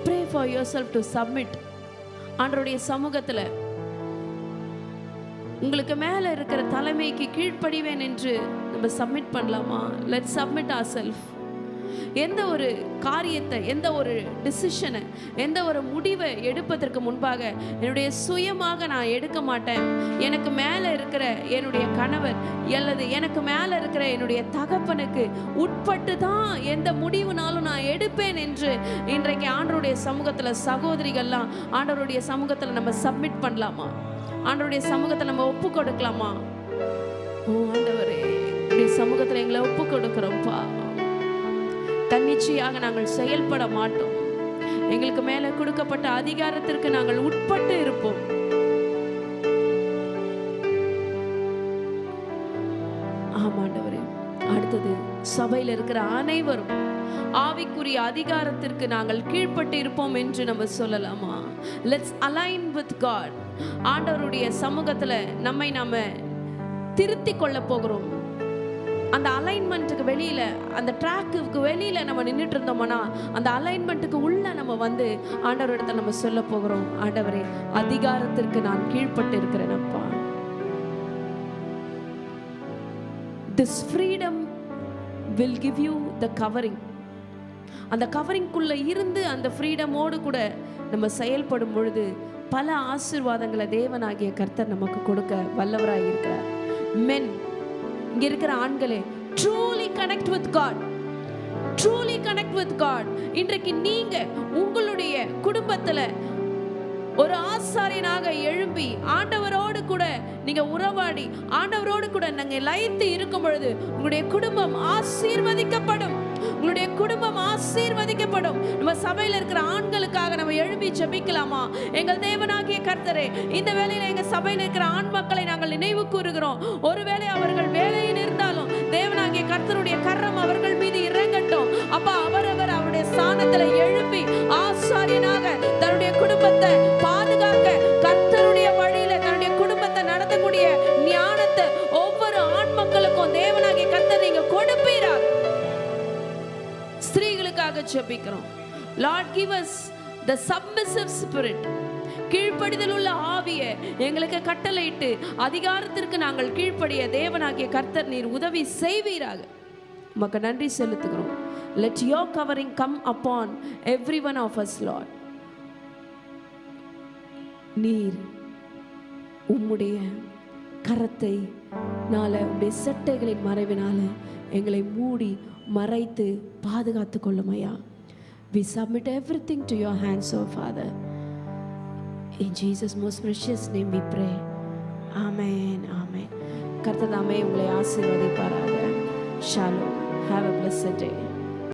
pray for yourself to submit. ஆண்டவருடைய சமூகத்துல உங்களுக்கு மேல இருக்கிற தலைமைக்கு கீழ்ப்படிவேன் என்று நம்ம சப்மிட் பண்ணலாமா? Let's submit ourselves. எந்த ஒரு காரியத்தை, எந்த ஒரு டிசிஷனை, எந்த ஒரு முடிவை எடுப்பதற்கு முன்பாக என்னுடைய சுயமாக நான் எடுக்க மாட்டேன். எனக்கு மேலே இருக்கிற என்னுடைய கணவர் அல்லது எனக்கு மேலே இருக்கிற என்னுடைய தகப்பனுக்கு உட்பட்டு தான் எந்த முடிவுனாலும் நான் எடுப்பேன் என்று இன்றைக்கு ஆண்டவருடைய சமூகத்தில் சகோதரிகள்லாம் ஆண்டவருடைய சமூகத்தில் நம்ம சப்மிட் பண்ணலாமா? ஆண்டவருடைய சமூகத்தில் நம்ம ஒப்பு கொடுக்கலாமா? ஓ ஆண்டவரே, உடைய சமூகத்தில் எங்களை ஒப்பு கொடுக்கிறோம்ப்பா. தன்னிச்சையாக நாங்கள் செயல்பட மாட்டோம். எங்களுக்கு மேலே கொடுக்கப்பட்ட அதிகாரத்திற்கு நாங்கள் உட்பட்டு இருப்போம். ஆமாண்டவரே. அடுத்தது, சபையில் இருக்கிற அனைவரும் ஆவிக்குரிய அதிகாரத்திற்கு நாங்கள் கீழ்ப்பட்டு இருப்போம் என்று நம்ம சொல்லலாமா? Let's align with God. ஆண்டவருடைய சமூகத்துல நம்மை நாம திருத்தி கொள்ள போகிறோம். அந்த அலைன்மெண்ட்டுக்கு வெளியில, அந்த ட்ராக்குக்கு வெளியில நம்ம நின்றுட்டு இருந்தோம்னா அந்த அலைன்மெண்ட்டுக்கு உள்ள நம்ம வந்து ஆண்டவரிடத்துல நம்ம சொல்ல போகிறோம், ஆண்டவரே அதிகாரத்திற்கு நான் கீழ்ப்பட்டு இருக்கிறேன் அப்பா. This freedom will give you the covering. அந்த கவரிங்குள்ள இருந்து அந்த ஃப்ரீடமோடு கூட நம்ம செயல்படும் பொழுது பல ஆசீர்வாதங்களை தேவனாகிய கர்த்தர் நமக்கு கொடுக்க வல்லவராய் இருக்கிறார். men, இங்க இருக்கிற ஆண்களே, truly connect with God. truly connect with God. இன்றைக்கு நீங்க உங்களுடைய குடும்பத்துல ஒரு ஆசாரியனாக எழும்பி ஆண்டவரோடு கூட நீங்க உறவாடி ஆண்டவரோடு கூட நீங்க லயித்து இருக்கும் பொழுது உங்களுடைய குடும்பம் ஆசீர்வதிக்கப்படும். உங்களுடைய குடும்பம் ஆசீர்வதிக்கப்படும். நம்ம சபையில் இருக்கிற ஆண்களுக்காக நம்ம எழும்பி ஜெபிக்கலாமா? எங்கள் தேவனாகிய கர்த்தரே, இந்த வேளையில எங்க சபையில் இருக்கிற ஆண் மக்களை நாங்கள் நினைவு கூறுகிறோம். ஒருவேளை அவர்கள் வேலையில் இருந்தாலும் தேவனாகிய கர்த்தருடைய கரம் அவர்கள் மீது இறங்கட்டும். அப்பா, அவருடைய ஸ்தானத்துல எழும்பி ஆசாரியனாக தன்னுடைய குடும்பத்தை பாதுகாக்க, கர்த்தருடைய வழியில தன்னுடைய குடும்பத்தை நடத்தக்கூடிய ஞானத்தை ஒவ்வொரு ஆண் மக்களுக்கும் தேவனாகிய கர்த்தர் நீங்க கொடுப்பீராக. ஸ்திரீகளுக்காக ஜெபிக்கிறோம். Lord, give us the submissive spirit. கீழ்ப்படிதல் உள்ள ஆவியை எங்களுக்கு கட்டளையிட்டு அதிகாரத்திற்கு நாங்கள் கீழ்ப்படிய தேவனாகிய கர்த்தர் நீர் உதவி செய்வீராக. உமக்கு நன்றி செலுத்துகிறோம். Let your covering come upon every one of us, Lord. நீர் உம்முடைய கரத்தை உம்முடைய செட்டைகளின் மறைவினால எங்களை மூடி மறைத்து பாதுகாத்து கொள்ளும் ஐயா. We submit everything to your hands, oh Father. In Jesus' most precious name we pray. Amen. Amen. கர்த்தர் தாமே உங்களை ஆசீர்வதிப்பாராக. Shalom. Have a blessed day.